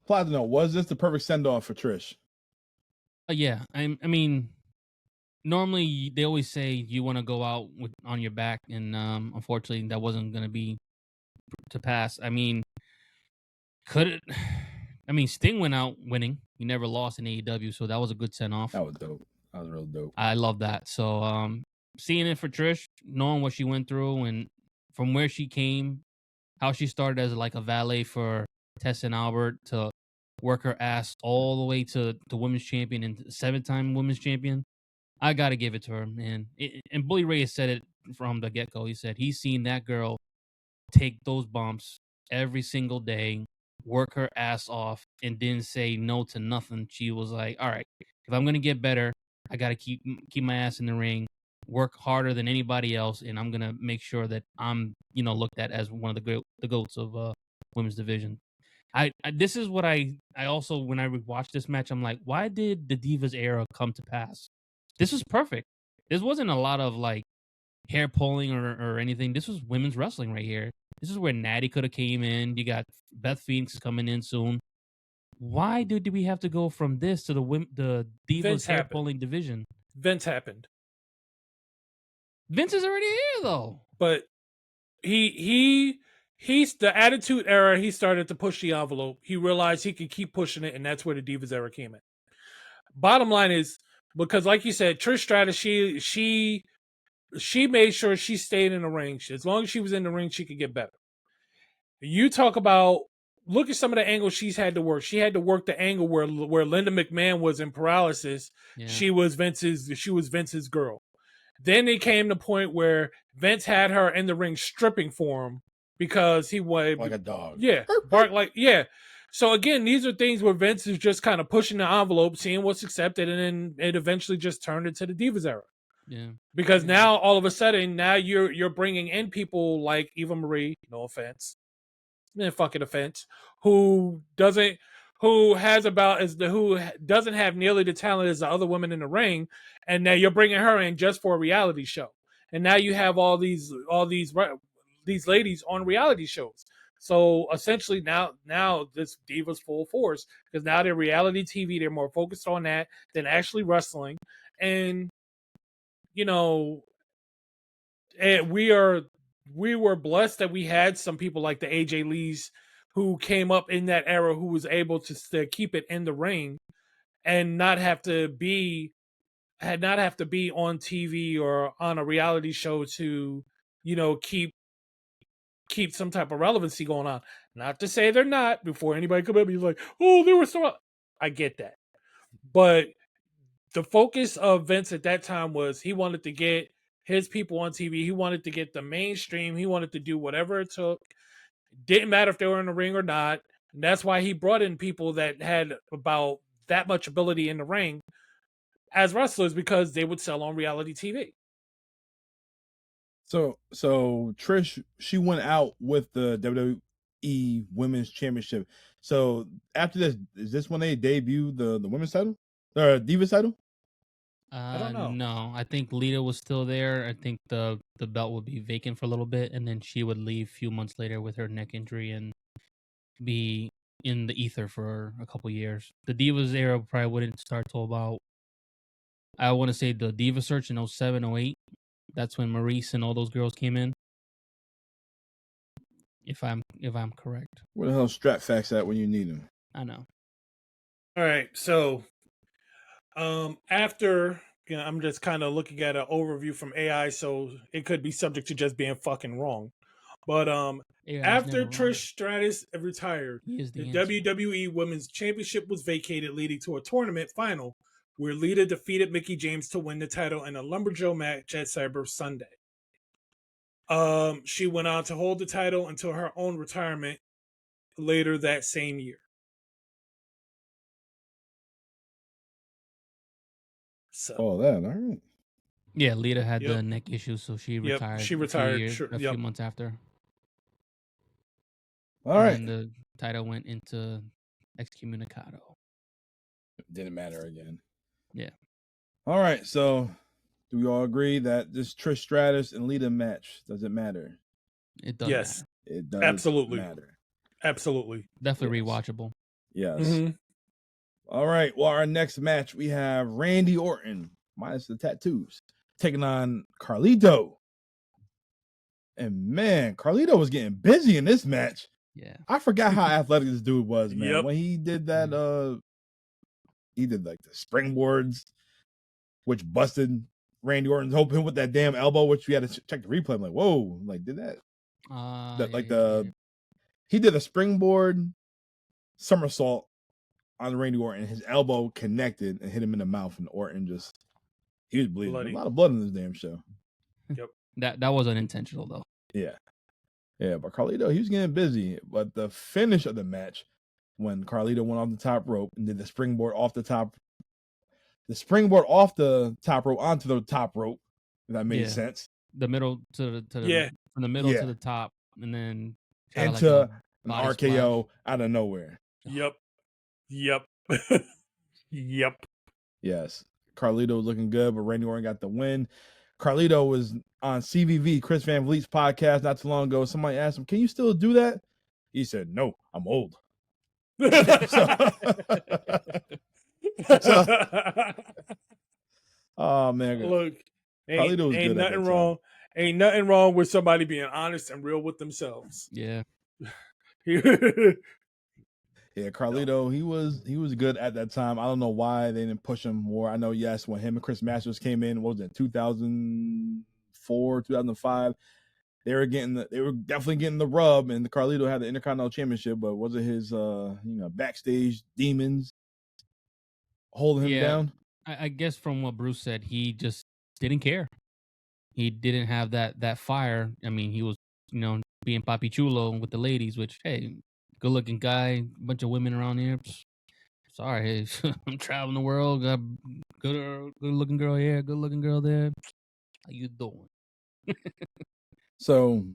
Platinum, was this the perfect send off for Trish? Yeah. I mean, normally they always say you want to go out on your back, and unfortunately that wasn't going to be to pass. I mean, could it? I mean, Sting went out winning. He never lost in AEW, so that was a good send off. That was dope. That was real dope. I love that. So, seeing it for Trish, knowing what she went through and from where she came, how she started as like a valet for Tess and Albert to work her ass all the way to the women's champion and 7-time women's champion. I got to give it to her, man. And Bully Ray said it from the get-go. He said he's seen that girl take those bumps every single day, work her ass off, and didn't say no to nothing. She was like, all right, if I'm going to get better, I got to keep my ass in the ring, work harder than anybody else, and I'm going to make sure that I'm, looked at as one of the GOATs of women's division. This is what I also, when I watched this match, I'm like, why did the Divas era come to pass? This was perfect. This wasn't a lot of like hair pulling or anything. This was women's wrestling right here. This is where Natty could have came in. You got Beth Phoenix coming in soon. Why did we have to go from this to the Divas hair pulling division? Vince happened. Vince is already here though. But he's the Attitude Era. He started to push the envelope. He realized he could keep pushing it, and that's where the Divas Era came in. Bottom line is, because like you said, Trish Stratus, she made sure she stayed in the ring. As long as she was in the ring, she could get better. You talk about, look at some of the angles she's had to work. She had to work the angle where Linda McMahon was in paralysis. Yeah. She was Vince's girl. Then it came to the point where Vince had her in the ring stripping for him because he was like a dog. Yeah, bark like yeah. So again, these are things where Vince is just kind of pushing the envelope, seeing what's accepted, and then it eventually just turned into the Divas era. Yeah. Because now all of a sudden, now you're bringing in people like Eva Marie, no offense, fucking offense, who doesn't have nearly the talent as the other women in the ring, and now you're bringing her in just for a reality show, and now you have all these ladies on reality shows. So essentially now this Divas full force, because now they're reality TV, they're more focused on that than actually wrestling, and you know, and we were blessed that we had some people like the AJ Lees who came up in that era who was able to keep it in the ring and not have to be on TV or on a reality show to, keep some type of relevancy going on. Not to say they're not, before anybody come up and be like, oh, they were so. I get that. But the focus of Vince at that time was he wanted to get his people on TV. He wanted to get the mainstream. He wanted to do whatever it took. Didn't matter if they were in the ring or not. And that's why he brought in people that had about that much ability in the ring as wrestlers, because they would sell on reality TV. So Trish, she went out with the WWE Women's Championship. So after this, is this when they debut the women's title or Divas title? I don't know. No, I think Lita was still there. I think the belt would be vacant for a little bit, and then she would leave a few months later with her neck injury and be in the ether for a couple years. The Divas era probably wouldn't start till about, I want to say, the Diva Search in 07, 08. That's when Maurice and all those girls came in. If I'm correct. Where the hell Stratfax at when you need him? I know. All right, so after, I'm just kind of looking at an overview from AI, so it could be subject to just being fucking wrong. But after Trish Stratus retired, the WWE Women's Championship was vacated, leading to a tournament final where Lita defeated Mickie James to win the title in a Lumberjack match at Cyber Sunday. She went on to hold the title until her own retirement later that same year. So, that all right. Yeah, Lita had the neck issue, so she retired. She retired a few months after. All right. And the title went into Excommunicado. Didn't matter again. Yeah. All right. So, do we all agree that this Trish Stratus and Lita match doesn't matter? It does. Yes. Matter. It does. Absolutely matter. Absolutely. Definitely rewatchable. Yes. Mm-hmm. All right. Well, our next match, we have Randy Orton, minus the tattoos, taking on Carlito. And man, Carlito was getting busy in this match. Yeah. I forgot how athletic this dude was, man. Yep. When he did that, he did like the springboards, which busted Randy Orton's open with that damn elbow, which we had to check the replay. I'm like, whoa, like did that? He did a springboard somersault on Randy Orton. His elbow connected and hit him in the mouth, and Orton he was bleeding. Bloody. A lot of blood in this damn show. Yep. That wasn't intentional though. Yeah. Yeah, but Carlito, he was getting busy. But the finish of the match, when Carlito went off the top rope and did the springboard off the top rope onto the top rope, if that made sense. The middle to the from the middle to the top, and then into an RKO out of nowhere. Yep. Yep. Yes. Carlito was looking good, but Randy Orton got the win. Carlito was on CVV, Chris Van Vliet's podcast, not too long ago. Somebody asked him, "Can you still do that?" He said, "No, I'm old." Oh man, look, ain't nothing wrong. Ain't nothing wrong with somebody being honest and real with themselves. Yeah. Yeah, Carlito, he was good at that time. I don't know why they didn't push him more. I know, yes, when him and Chris Masters came in, what was it, 2004, 2005, they were definitely getting the rub, and the Carlito had the Intercontinental Championship, but was it his backstage demons holding him down? I guess from what Bruce said, he just didn't care. he didn't have that fire. I mean, he was, being papi chulo with the ladies, which, hey, good looking guy, bunch of women around here. Sorry, I'm traveling the world. Got good looking girl here, good looking girl there. How you doing? So You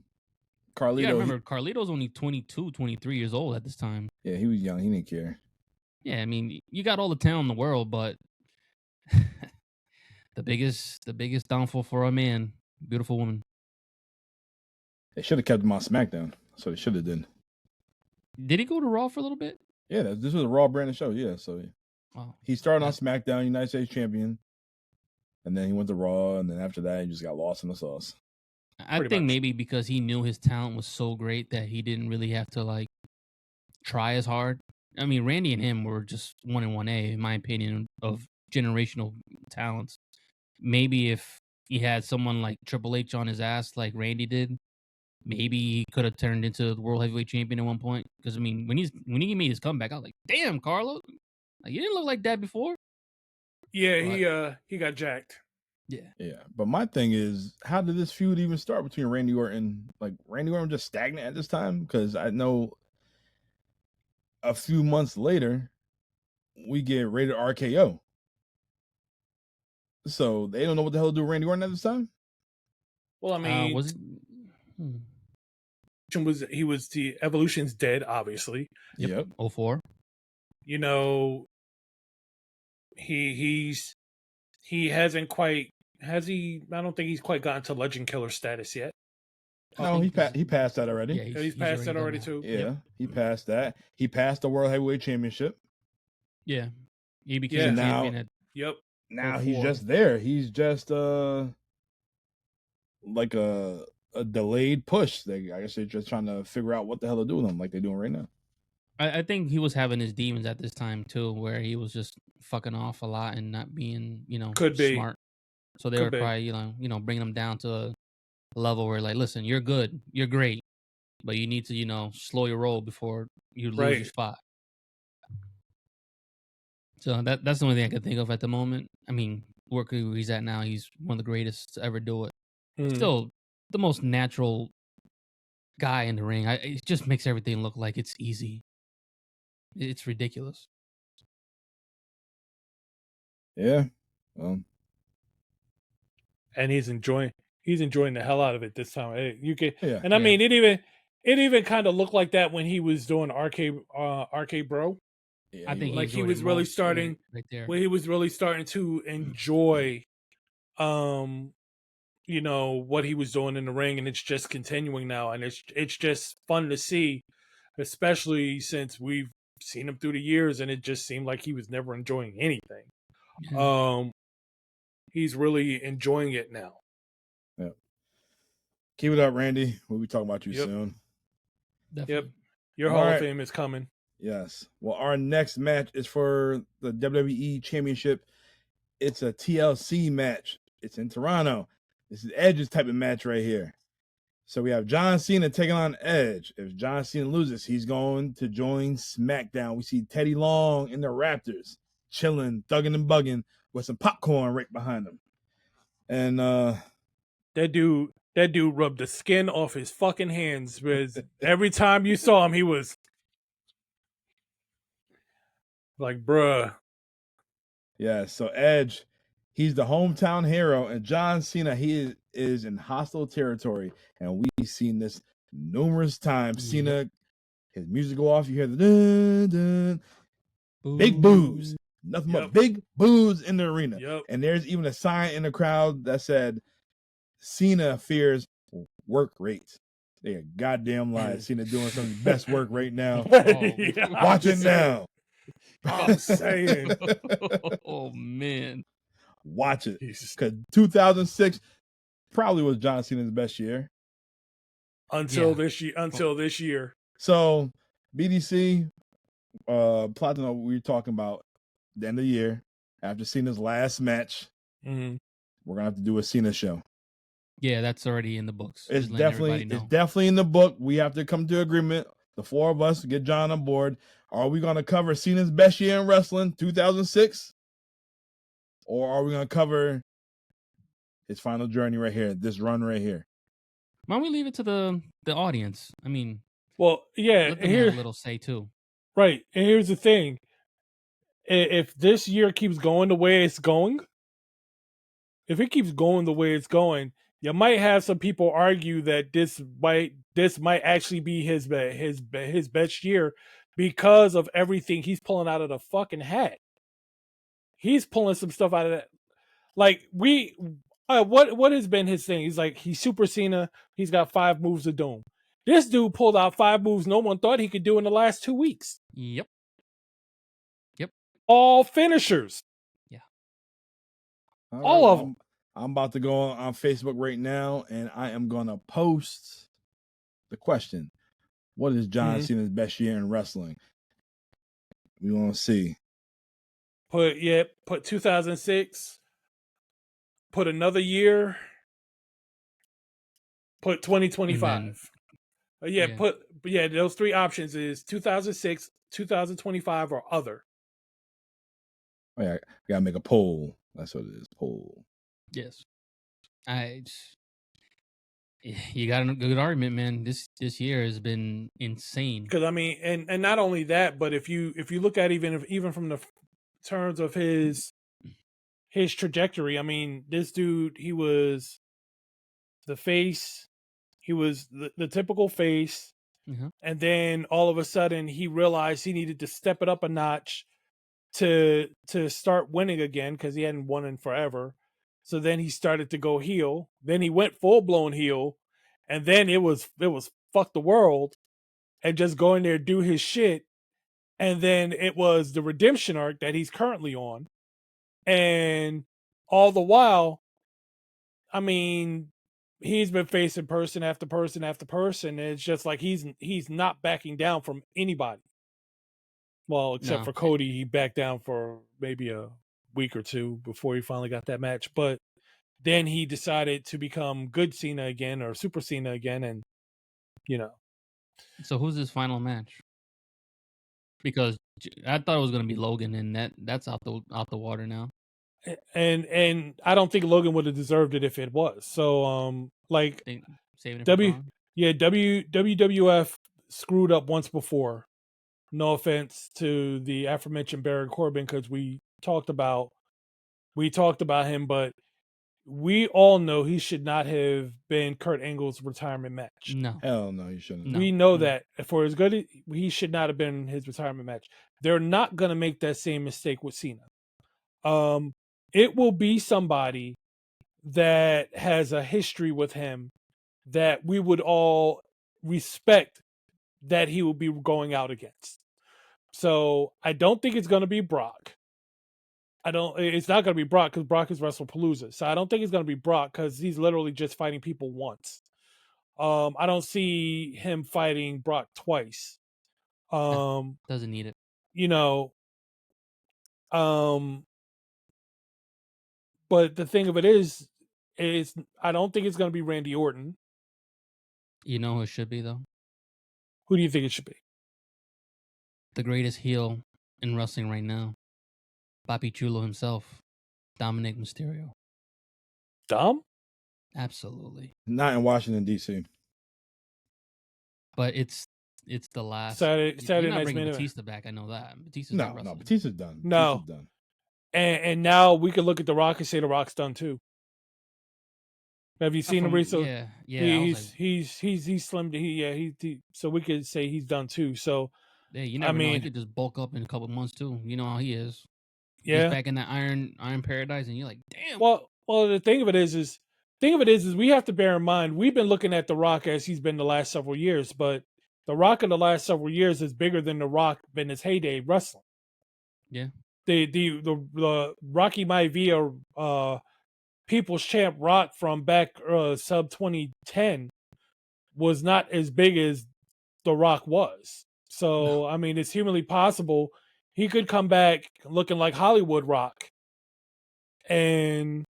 gotta Carlito, remember, Carlito's only 22, 23 years old at this time. yeah, he was young. He didn't care. Yeah, I mean, you got all the talent in the world, but the biggest downfall for a man, beautiful woman. They should have kept him on SmackDown. So they should have done. Did he go to Raw for a little bit? Yeah, this was a Raw branded show. Yeah, so Wow. he started on SmackDown, United States champion, and then he went to Raw, and then after that, he just got lost in the sauce. I think maybe because he knew his talent was so great that he didn't really have to like try as hard. I mean, Randy and him were just 1 and 1A, in my opinion, of generational talents. Maybe if he had someone like Triple H on his ass like Randy did, maybe he could have turned into the World Heavyweight Champion at one point. Because I mean, when he made his comeback, I was like, "Damn, Carlo, like, you didn't look like that before." Yeah, he got jacked. Yeah. But my thing is, how did this feud even start between Randy Orton? Like, Randy Orton just stagnant at this time? Because I know a few months later, we get rated RKO. So they don't know what the hell to do with Randy Orton at this time? Well, I mean, was it? He was the Evolution's dead, obviously. Yep. 04. You know, he hasn't quite, has he? I don't think he's quite gotten to Legend Killer status yet. No, he passed that already. Yeah, he's passed that already too. Yeah, Yep. he passed that. He passed the World Heavyweight Championship. Yeah, he became now, champion at. Yep. Now 04. he's just there. He's just like a delayed push. I guess they're just trying to figure out what the hell to do with him, like they're doing right now. I think he was having his demons at this time too, where he was just fucking off a lot and not being, Could be smart. So they were probably, bringing him down to a level where, like, listen, you're good, you're great, but you need to, slow your roll before you lose your spot. So that's the only thing I can think of at the moment. I mean, where he's at now, he's one of the greatest to ever do it. Still the most natural guy in the ring. It just makes everything look like it's easy. It's ridiculous. Yeah. And he's enjoying the hell out of it this time. You can, yeah. And I mean, it even kind of looked like that when he was doing Arcade Bro. I think like he was really starting right there. Where he was really starting to enjoy what he was doing in the ring, and it's just continuing now, and it's just fun to see, especially since we've seen him through the years, and it just seemed like he was never enjoying anything. Yeah. He's really enjoying it now. Yeah. Keep it up, Randy. We'll be talking about you soon. Definitely. Yep. Your Hall of Fame is coming. Yes. Well, our next match is for the WWE Championship. It's a TLC match. It's in Toronto. This is Edge's type of match right here. So we have John Cena taking on Edge. If John Cena loses, he's going to join SmackDown. We see Teddy Long in the Raptors chilling, thugging and bugging with some popcorn right behind him. And that dude rubbed the skin off his fucking hands, because every time you saw him, he was like, bruh. Yeah, so Edge, he's the hometown hero, and John Cena, he is in hostile territory, and we've seen this numerous times. Cena, his music go off, you hear the dun, dun, big boos, nothing but big boos in the arena. And there's even a sign in the crowd that said, Cena fears work rate. They are goddamn lies. Cena doing some of his best work right now. Watch it now. I'm saying. Oh man. Watch it. Because 2006 probably was John Cena's best year. Until this year. So BDC, Platinum, we were talking about the end of the year, after Cena's last match. We're gonna have to do a Cena show. Yeah, that's already in the books. It's definitely in the book. We have to come to agreement. The four of us get John on board. Are we going to cover Cena's best year in wrestling, 2006? Or are we going to cover His final journey right here. This run right here. Why don't we leave it to the audience? I mean, Well, yeah, let them have a little say too. right. And here's the thing: if this year keeps going the way it's going, if it keeps going the way it's going, you might have some people argue that this might actually be his best year because of everything he's pulling out of the fucking hat. He's pulling some stuff out of that. Like what has been his thing? He's like, he's Super Cena. He's got 5 moves of doom. This dude pulled out 5 moves no one thought he could do in the last 2 weeks. Yep. All finishers. Yeah. All of them. I'm about to go on Facebook right now, and I am going to post the question: what is John Cena's best year in wrestling? We want to see. Put 2006. Put another year. Put 2025. Those 3 options is 2006, 2025, or other. Oh, yeah, gotta make a poll. That's what it is. Poll. Yes. You got a good argument, man. This year has been insane. Because I mean, and not only that, but if you look at even from the terms of his trajectory, I mean, this dude, he was the face, he was the typical face, and then all of a sudden he realized he needed to step it up a notch to start winning again because he hadn't won in forever. So then he started to go heel. Then he went full blown heel, and then it was fuck the world, and just go in there do his shit. And then it was the redemption arc that he's currently on, and all the while, I mean, he's been facing person after person after person. And it's just like he's not backing down from anybody. Well, except for Cody, he backed down for maybe a week or 2 before he finally got that match. But then he decided to become good Cena again, or Super Cena again, and So who's his final match? Because I thought it was going to be Logan, and that's out the water now. And I don't think Logan would have deserved it if it was. So like saving it WWF screwed up once before. No offense to the aforementioned Baron Corbin, because we talked about him, but we all know he should not have been Kurt Angle's retirement match. No. Hell no, he shouldn't. We know that for as good he should not have been his retirement match. They're not going to make that same mistake with Cena. It will be somebody that has a history with him that we would all respect that he will be going out against. So I don't think it's going to be Brock. It's not going to be Brock because Brock is Wrestle Palooza. So I don't think it's going to be Brock because he's literally just fighting people once. I don't see him fighting Brock twice. Doesn't need it. But the thing of it is I don't think it's going to be Randy Orton. You know who it should be, though? Who do you think it should be? The greatest heel in wrestling right now. Papi Chulo himself. Dominic Mysterio. Dom? Absolutely. Not in Washington, D.C. But it's the last. Saturday Night's bringing Batista back. I know that. Batista's no, Batista's done. No. Batista's done. And now we can look at The Rock and say The Rock's done too. Have you seen him recently? Yeah. He's slimmed. So we could say he's done too. So yeah, you never know. He could just bulk up in a couple months too. You know how he is. Yeah, he's back in that iron paradise, and you're like, damn. Well, the thing of it is we have to bear in mind we've been looking at The Rock as he's been the last several years, but The Rock in the last several years is bigger than The Rock in his heyday wrestling. Yeah. The Rocky Maivia People's Champ Rock from back sub 2010 was not as big as The Rock was. So I mean, it's humanly possible he could come back looking like Hollywood Rock, and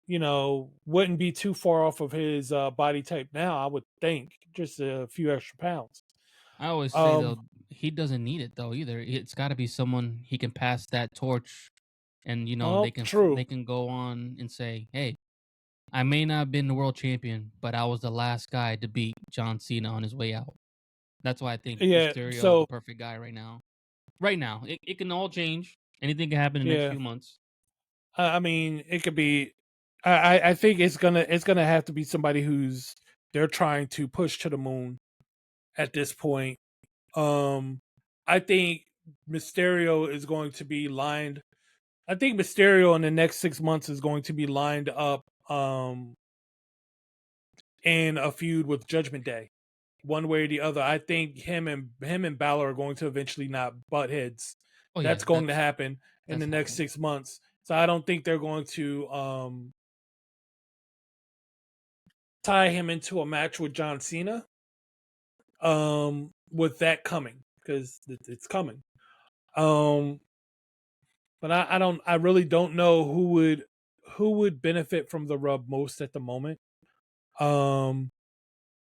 wouldn't be too far off of his body type now. I would think just a few extra pounds. I always say though, he doesn't need it though either. It's got to be someone he can pass that torch and Oh, they true. can go on and say, "Hey, I may not have been the world champion, but I was the last guy to beat John Cena on his way out." That's why I think Yeah. Mysterio is the So perfect guy right now. Right now, it can all change. Anything can happen in the next yeah, few months. I mean, it could be. I think it's gonna have to be somebody who's they're trying to push to the moon at this point. I think Mysterio is going to be lined. I think Mysterio in the next 6 months is going to be lined up in a feud with Judgment Day, one way or the other. I think him and Balor are going to eventually not butt heads. Oh yeah, That's going to happen in that's the next happening. 6 months. So I don't think they're going to tie him into a match with John Cena. With that coming, because it's coming. But I really don't know who would benefit from the rub most at the moment. Um,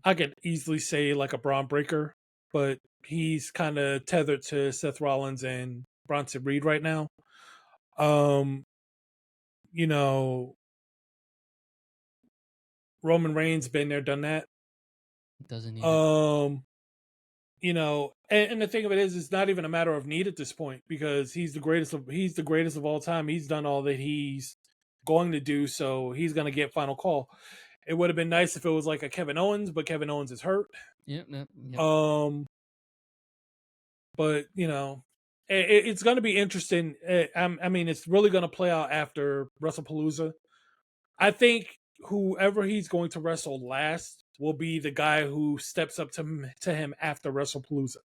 I could easily say like a Braun Breaker, but he's kind of tethered to Seth Rollins and Bronson Reed right now. Um, you know, Roman Reigns been there, done that. Doesn't need it. And the thing of it is, it's not even a matter of need at this point because he's the greatest of all time. He's done all that he's going to do, so he's going to get final call. It would have been nice if it was like a Kevin Owens, but Kevin Owens is hurt. Yep. But it's going to be interesting. I mean, it's really going to play out after WrestlePalooza. I think whoever he's going to wrestle last will be the guy who steps up to him after WrestlePalooza.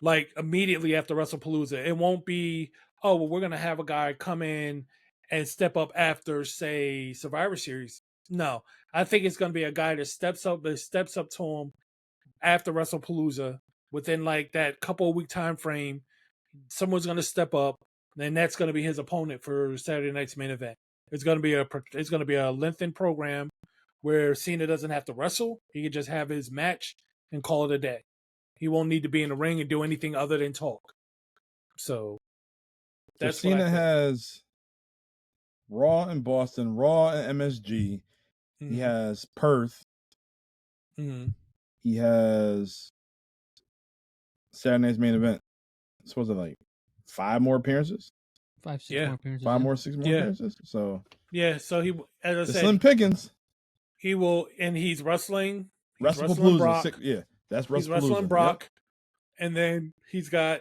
Like immediately after WrestlePalooza. It won't be, oh, well, we're going to have a guy come in and step up after, say, Survivor Series. No, I think it's going to be a guy that steps up to him after WrestlePalooza within like that couple of week time frame. Someone's going to step up, and that's going to be his opponent for Saturday night's main event. It's going to be a lengthened program where Cena doesn't have to wrestle. He can just have his match and call it a day. He won't need to be in the ring and do anything other than talk. So that's Cena what I think. has Raw in Boston, Raw and MSG. Mm-hmm. He has Perth. Mm-hmm. He has Saturday night's main event. So was it like 5 more appearances? 5, 6 more appearances. 5 more, 6 more appearances. So so he, as I said, slim pickings. He will, and he's wrestling. He's WrestlePalooza. wrestling Brock. That's WrestlePalooza. He's wrestling Brock, and then he's got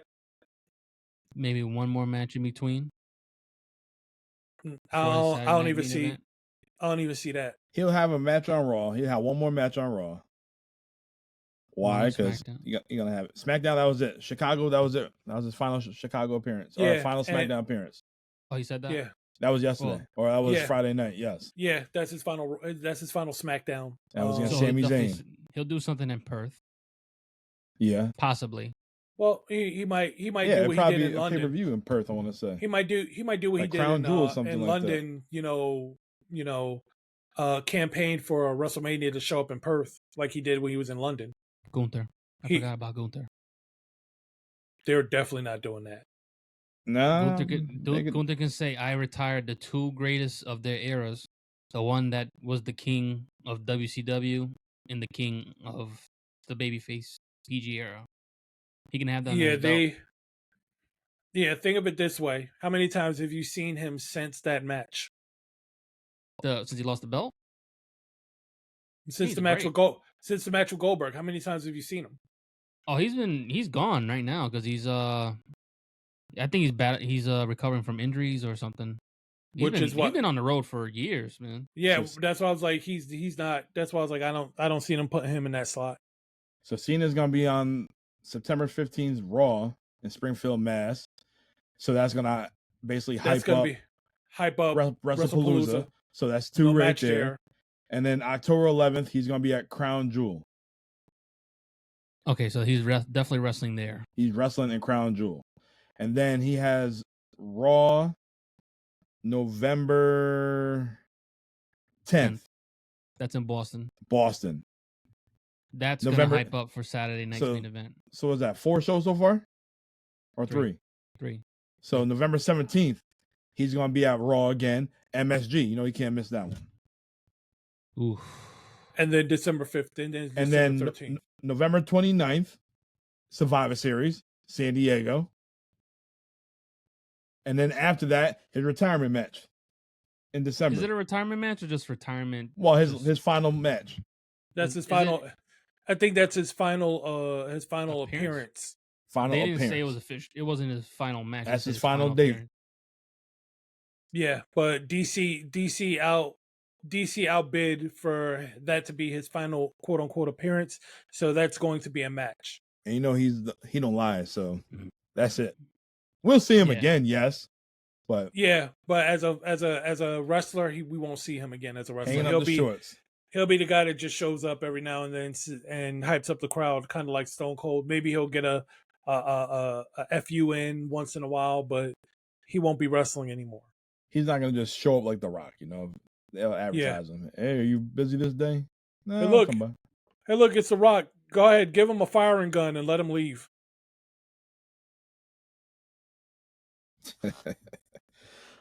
maybe one more match in between. I don't even see that. He'll have a match on Raw. He'll have one more match on Raw. Why? Because you're gonna have it. SmackDown. That was it. Chicago. That was it. That was his final Chicago appearance. Or final SmackDown appearance. Oh, he said that. Yeah, that was yesterday, or that was Friday night. Yes. Yeah, that's his final. That's his final SmackDown. That was against Sami Zayn. He'll do something in Perth. Yeah, possibly. Well, he might do what he did in London. Pay-per-view in Perth, I want to say. He might do what like he did in London. Campaign for a WrestleMania to show up in Perth like he did when he was in London. Gunther. I forgot about Gunther. They're definitely not doing that. No. Gunther can say, I retired the 2 greatest of their eras. The one that was the king of WCW and the king of the babyface PG era. He can have that. Think of it this way. How many times have you seen him since that match? Since he lost the belt? Since the match with Goldberg, how many times have you seen him? Oh, he's gone right now because he's I think he's recovering from injuries or something. He's been on the road for years, man. Yeah, that's why I was like he's not. That's why I was like I don't see them putting him in that slot. So Cena's gonna be on September 15th Raw in Springfield, Mass. So that's gonna basically hype up WrestlePalooza. So that's 2 right there. And then October 11th, he's going to be at Crown Jewel. Okay, so he's definitely wrestling there. He's wrestling in Crown Jewel. And then he has Raw November 10th. That's in Boston. That's going to hype up for Saturday night's main event. So is that 4 shows so far? Or 3? 3. So November 17th, He's going to be at Raw again. MSG, you can't miss that one. Oof. And then December 5th, and then December 13th. November 29th, Survivor Series, San Diego. And then after that, his retirement match in December. Is it a retirement match or just retirement? Well, his final match. That's his final. I think that's his final appearance. They didn't say it was official. It wasn't his final match. That's his final date. Appearance. Yeah, but DC outbid for that to be his final quote unquote appearance. So that's going to be a match. And he don't lie, so that's it. We'll see him again, yes, but as a wrestler, we won't see him again as a wrestler. He'll be the guy that just shows up every now and then and hypes up the crowd, kind of like Stone Cold. Maybe he'll get a FU in once in a while, but he won't be wrestling anymore. He's not gonna just show up like The Rock, They'll advertise him. Hey, are you busy this day? No, hey, look, it's The Rock. Go ahead, give him a firing gun and let him leave.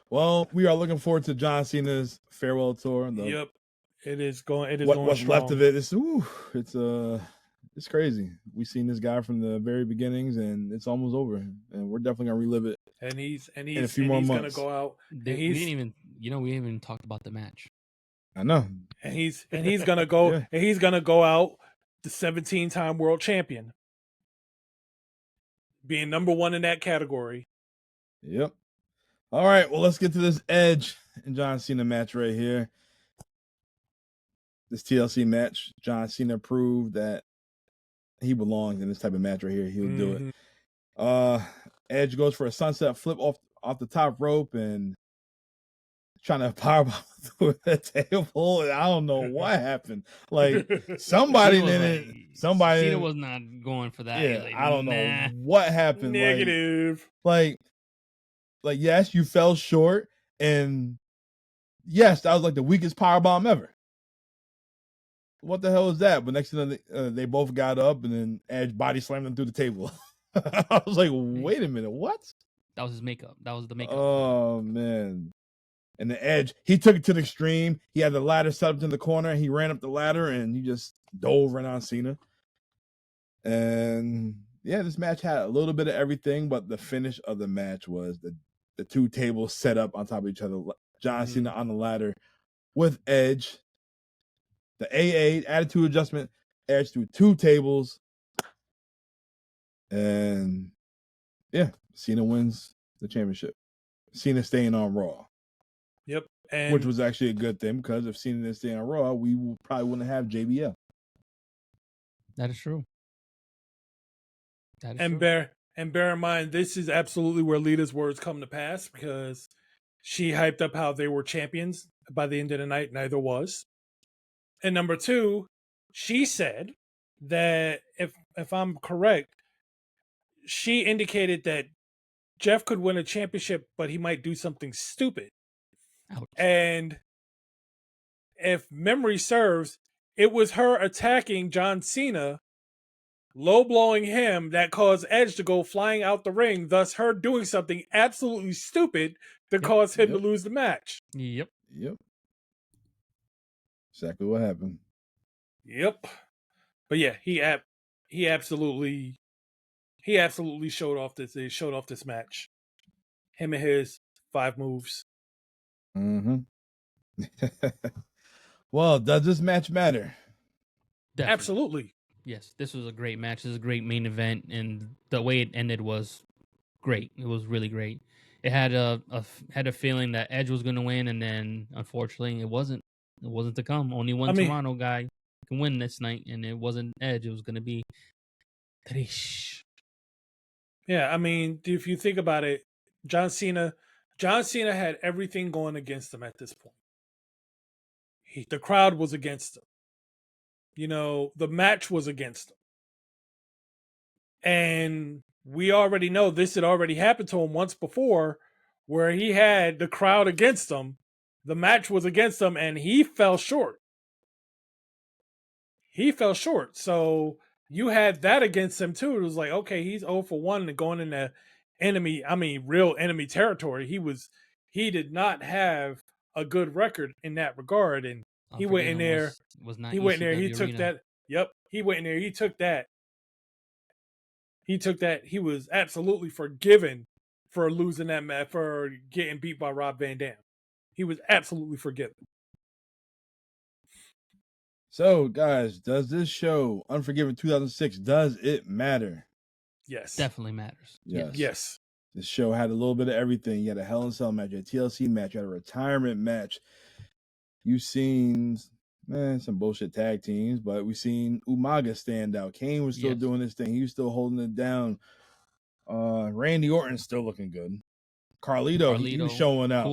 Well, we are looking forward to John Cena's farewell tour. Yep, it is going. What's strong. left of it? It's crazy. We've seen this guy from the very beginnings, and it's almost over. And we're definitely gonna relive it. And he's in a few more months. Gonna go out. We didn't even talk about the match. I know. And he's gonna go. Yeah. And he's gonna go out the 17-time world champion, being number 1 in that category. Yep. All right. Well, let's get to this Edge and John Cena match right here. This TLC match. John Cena proved that he belongs in this type of match right here. He'll do it. Edge goes for a sunset flip off the top rope and trying to powerbomb through the table. I don't know what happened. Like somebody Cena was not going for that. Yeah, like, I don't know what happened. Negative. Like yes, you fell short, and yes, that was like the weakest powerbomb ever. What the hell is that? But next thing they both got up, and then Edge body slammed them through the table. I was like, wait a minute, what? That was his makeup. That was the makeup. Oh man. And the Edge, he took it to the extreme. He had the ladder set up in the corner. He ran up the ladder and he just dove right on Cena. And yeah, this match had a little bit of everything, but the finish of the match was the two tables set up on top of each other. John Cena on the ladder with Edge. The AA, attitude adjustment, Edge through 2 tables. And yeah, Cena wins the championship. Cena staying on Raw. Yep. Which was actually a good thing, because if Cena didn't stay on Raw, we probably wouldn't have JBL. That is true. Bear in mind, this is absolutely where Lita's words come to pass, because she hyped up how they were champions. By the end of the night, neither was. And number 2, she said that if I'm correct, she indicated that Jeff could win a championship, but he might do something stupid. Ouch. And if memory serves, it was her attacking John Cena, low blowing him, that caused Edge to go flying out the ring, thus her doing something absolutely stupid that caused him to lose the match. Yep. Exactly what happened. Yep. But yeah, he absolutely showed off this match. Him and his 5 moves. Well, does this match matter? Definitely. Absolutely. Yes, this was a great match. This is a great main event, and the way it ended was great. It was really great. It had a feeling that Edge was going to win, and then unfortunately, it wasn't. It wasn't to come. Only one Toronto guy can win this night, and it wasn't Edge. It was going to be Trish. Yeah, I mean, if you think about it, John Cena had everything going against him at this point. The crowd was against him. The match was against him. And we already know this had already happened to him once before, where he had the crowd against him. The match was against him, and he fell short. So you had that against him too. It was like, okay, he's 0 for 1 and going into real enemy territory. He was he did not have a good record in that regard, and he went in there. Was not he went in there. He ECW took arena. that. Yep, he went in there. He took that. He took that. He was absolutely forgiven for losing that match, for getting beat by Rob Van Dam. He was absolutely forgiven. So, guys, does this show, Unforgiven 2006, does it matter? Yes. Definitely matters. Yes. This show had a little bit of everything. You had a Hell in a Cell match, you had a TLC match, you had a retirement match. You've seen some bullshit tag teams, but we've seen Umaga stand out. Kane was still doing his thing. He was still holding it down. Randy Orton still looking good. Carlito, he was showing out.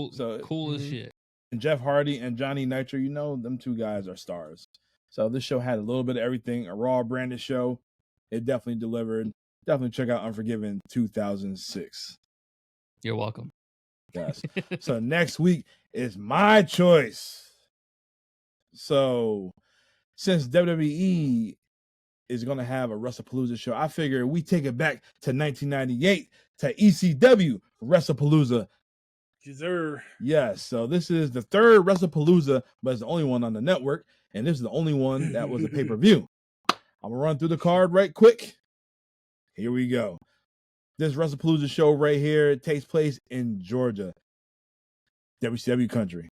Cool as shit. And Jeff Hardy and Johnny Nitro, them two guys are stars. So this show had a little bit of everything. A Raw branded show. It definitely delivered. Definitely check out Unforgiven 2006. You're welcome. Yes. So next week is my choice. So since WWE is going to have a WrestlePalooza show, I figure we take it back to 1998 to ECW WrestlePalooza. Yes, so this is the third WrestlePalooza, but it's the only one on the network, and this is the only one that was a pay-per-view. I'm going to run through the card right quick. Here we go. This WrestlePalooza show right here takes place in Georgia, WCW country.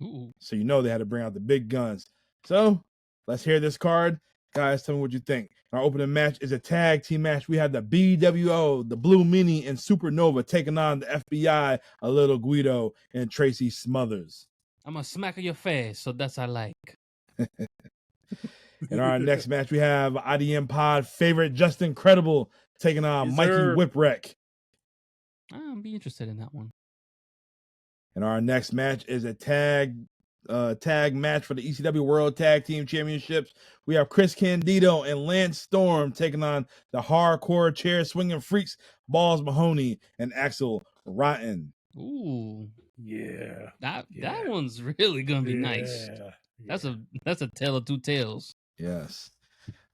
Ooh. So they had to bring out the big guns. So let's hear this card. Guys, tell me what you think. Our opening match is a tag team match. We have the BWO, the Blue Meanie, and Supernova taking on the FBI, a little Guido, and Tracy Smothers. I'm going to smack your face, so that's I like. In our next match, we have IDM Pod favorite Justin Credible taking on Mikey Whipwreck. I'll be interested in that one. And our next match is a tag match for the ECW World Tag Team Championships. We have Chris Candido and Lance Storm taking on the hardcore chair swinging freaks, Balls Mahoney and Axel Rotten. Ooh. Yeah. That one's really gonna be nice. That's a tale of two tales. Yes.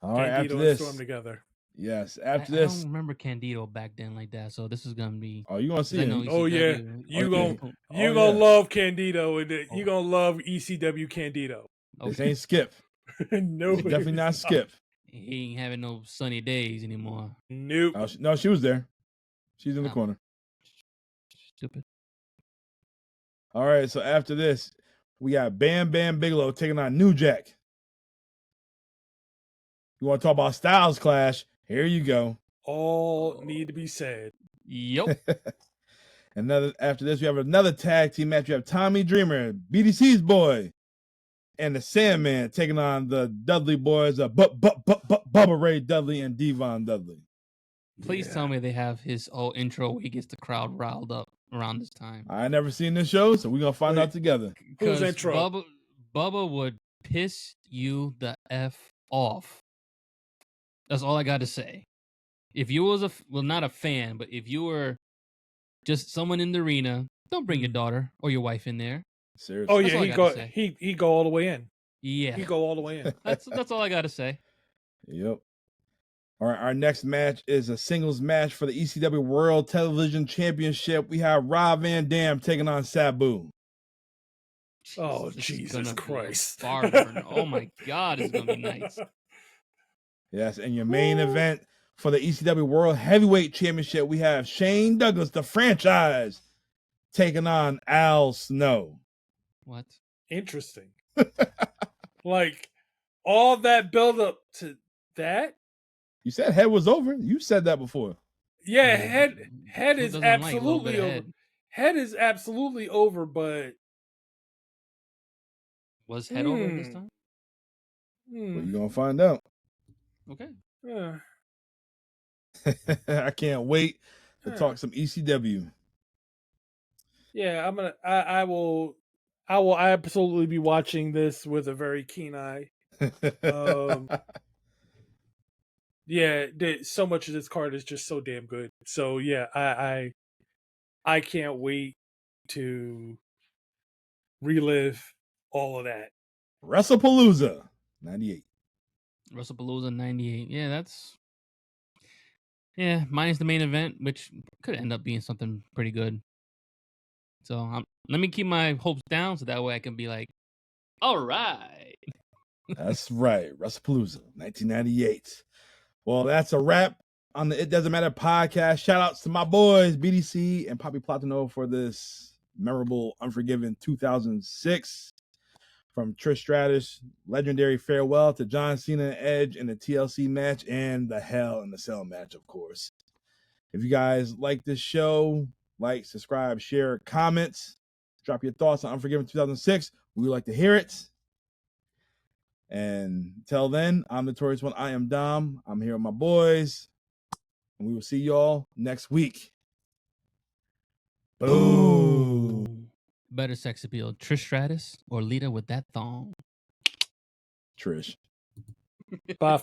All right, Candido after this. and Storm together. Yes, after I this. don't remember Candido back then like that, so this is gonna be. Oh, you gonna see it? Oh yeah, you gonna love Candido, and you gonna love ECW Candido. This ain't Skip. No, it's definitely not Skip. He ain't having no sunny days anymore. Nope. No, she was there. She's in the corner. Stupid. All right, so after this, we got Bam Bam Bigelow taking on New Jack. You want to talk about Styles Clash? Here you go. All need to be said. Yep. After this, we have another tag team match. We have Tommy Dreamer, BDC's boy, and the Sandman taking on the Dudley boys, Bubba Ray Dudley and Devon Dudley. Please tell me they have his whole intro where he gets the crowd riled up around this time. I never seen this show, so we're gonna find out together. Who's intro? Bubba would piss you the F off. That's all I got to say. If you was not a fan, but if you were just someone in the arena, don't bring your daughter or your wife in there. Seriously. Oh yeah, he go all the way in. Yeah, he go all the way in. That's all I got to say. Yep. All right, our next match is a singles match for the ECW World Television Championship. We have Rob Van Dam taking on Sabu. Oh, Jesus Christ. Oh my God, it's gonna be nice. Yes, and your main event for the ECW World Heavyweight Championship, we have Shane Douglas, the franchise, taking on Al Snow. What? Interesting. Like, all that build up to that? You said Head was over. You said that before. Yeah, Head is absolutely over. Head is absolutely over, but was Head over this time? Well, you're gonna find out. Okay. I can't wait to talk some ECW. Yeah, I will absolutely be watching this with a very keen eye. Yeah, so much of this card is just so damn good. So yeah, I can't wait to relive all of that. WrestlePalooza 98. WrestlePalooza 98. Yeah, minus the main event, which could end up being something pretty good. So let me keep my hopes down so that way I can be like, all right. That's right. WrestlePalooza, 1998. Well, that's a wrap on the It Doesn't Matter podcast. Shout outs to my boys, BDC and Poppy Platino, for this memorable Unforgiven 2006. From Trish Stratus, legendary farewell to John Cena and Edge in the TLC match and the Hell in the Cell match, of course. If you guys like this show, like, subscribe, share, comments, drop your thoughts on Unforgiven 2006. We would like to hear it. And until then, I'm Notorious One. I am Dom. I'm here with my boys. And we will see y'all next week. Boom. Better sex appeal, Trish Stratus or Lita with that thong? Trish. Bye.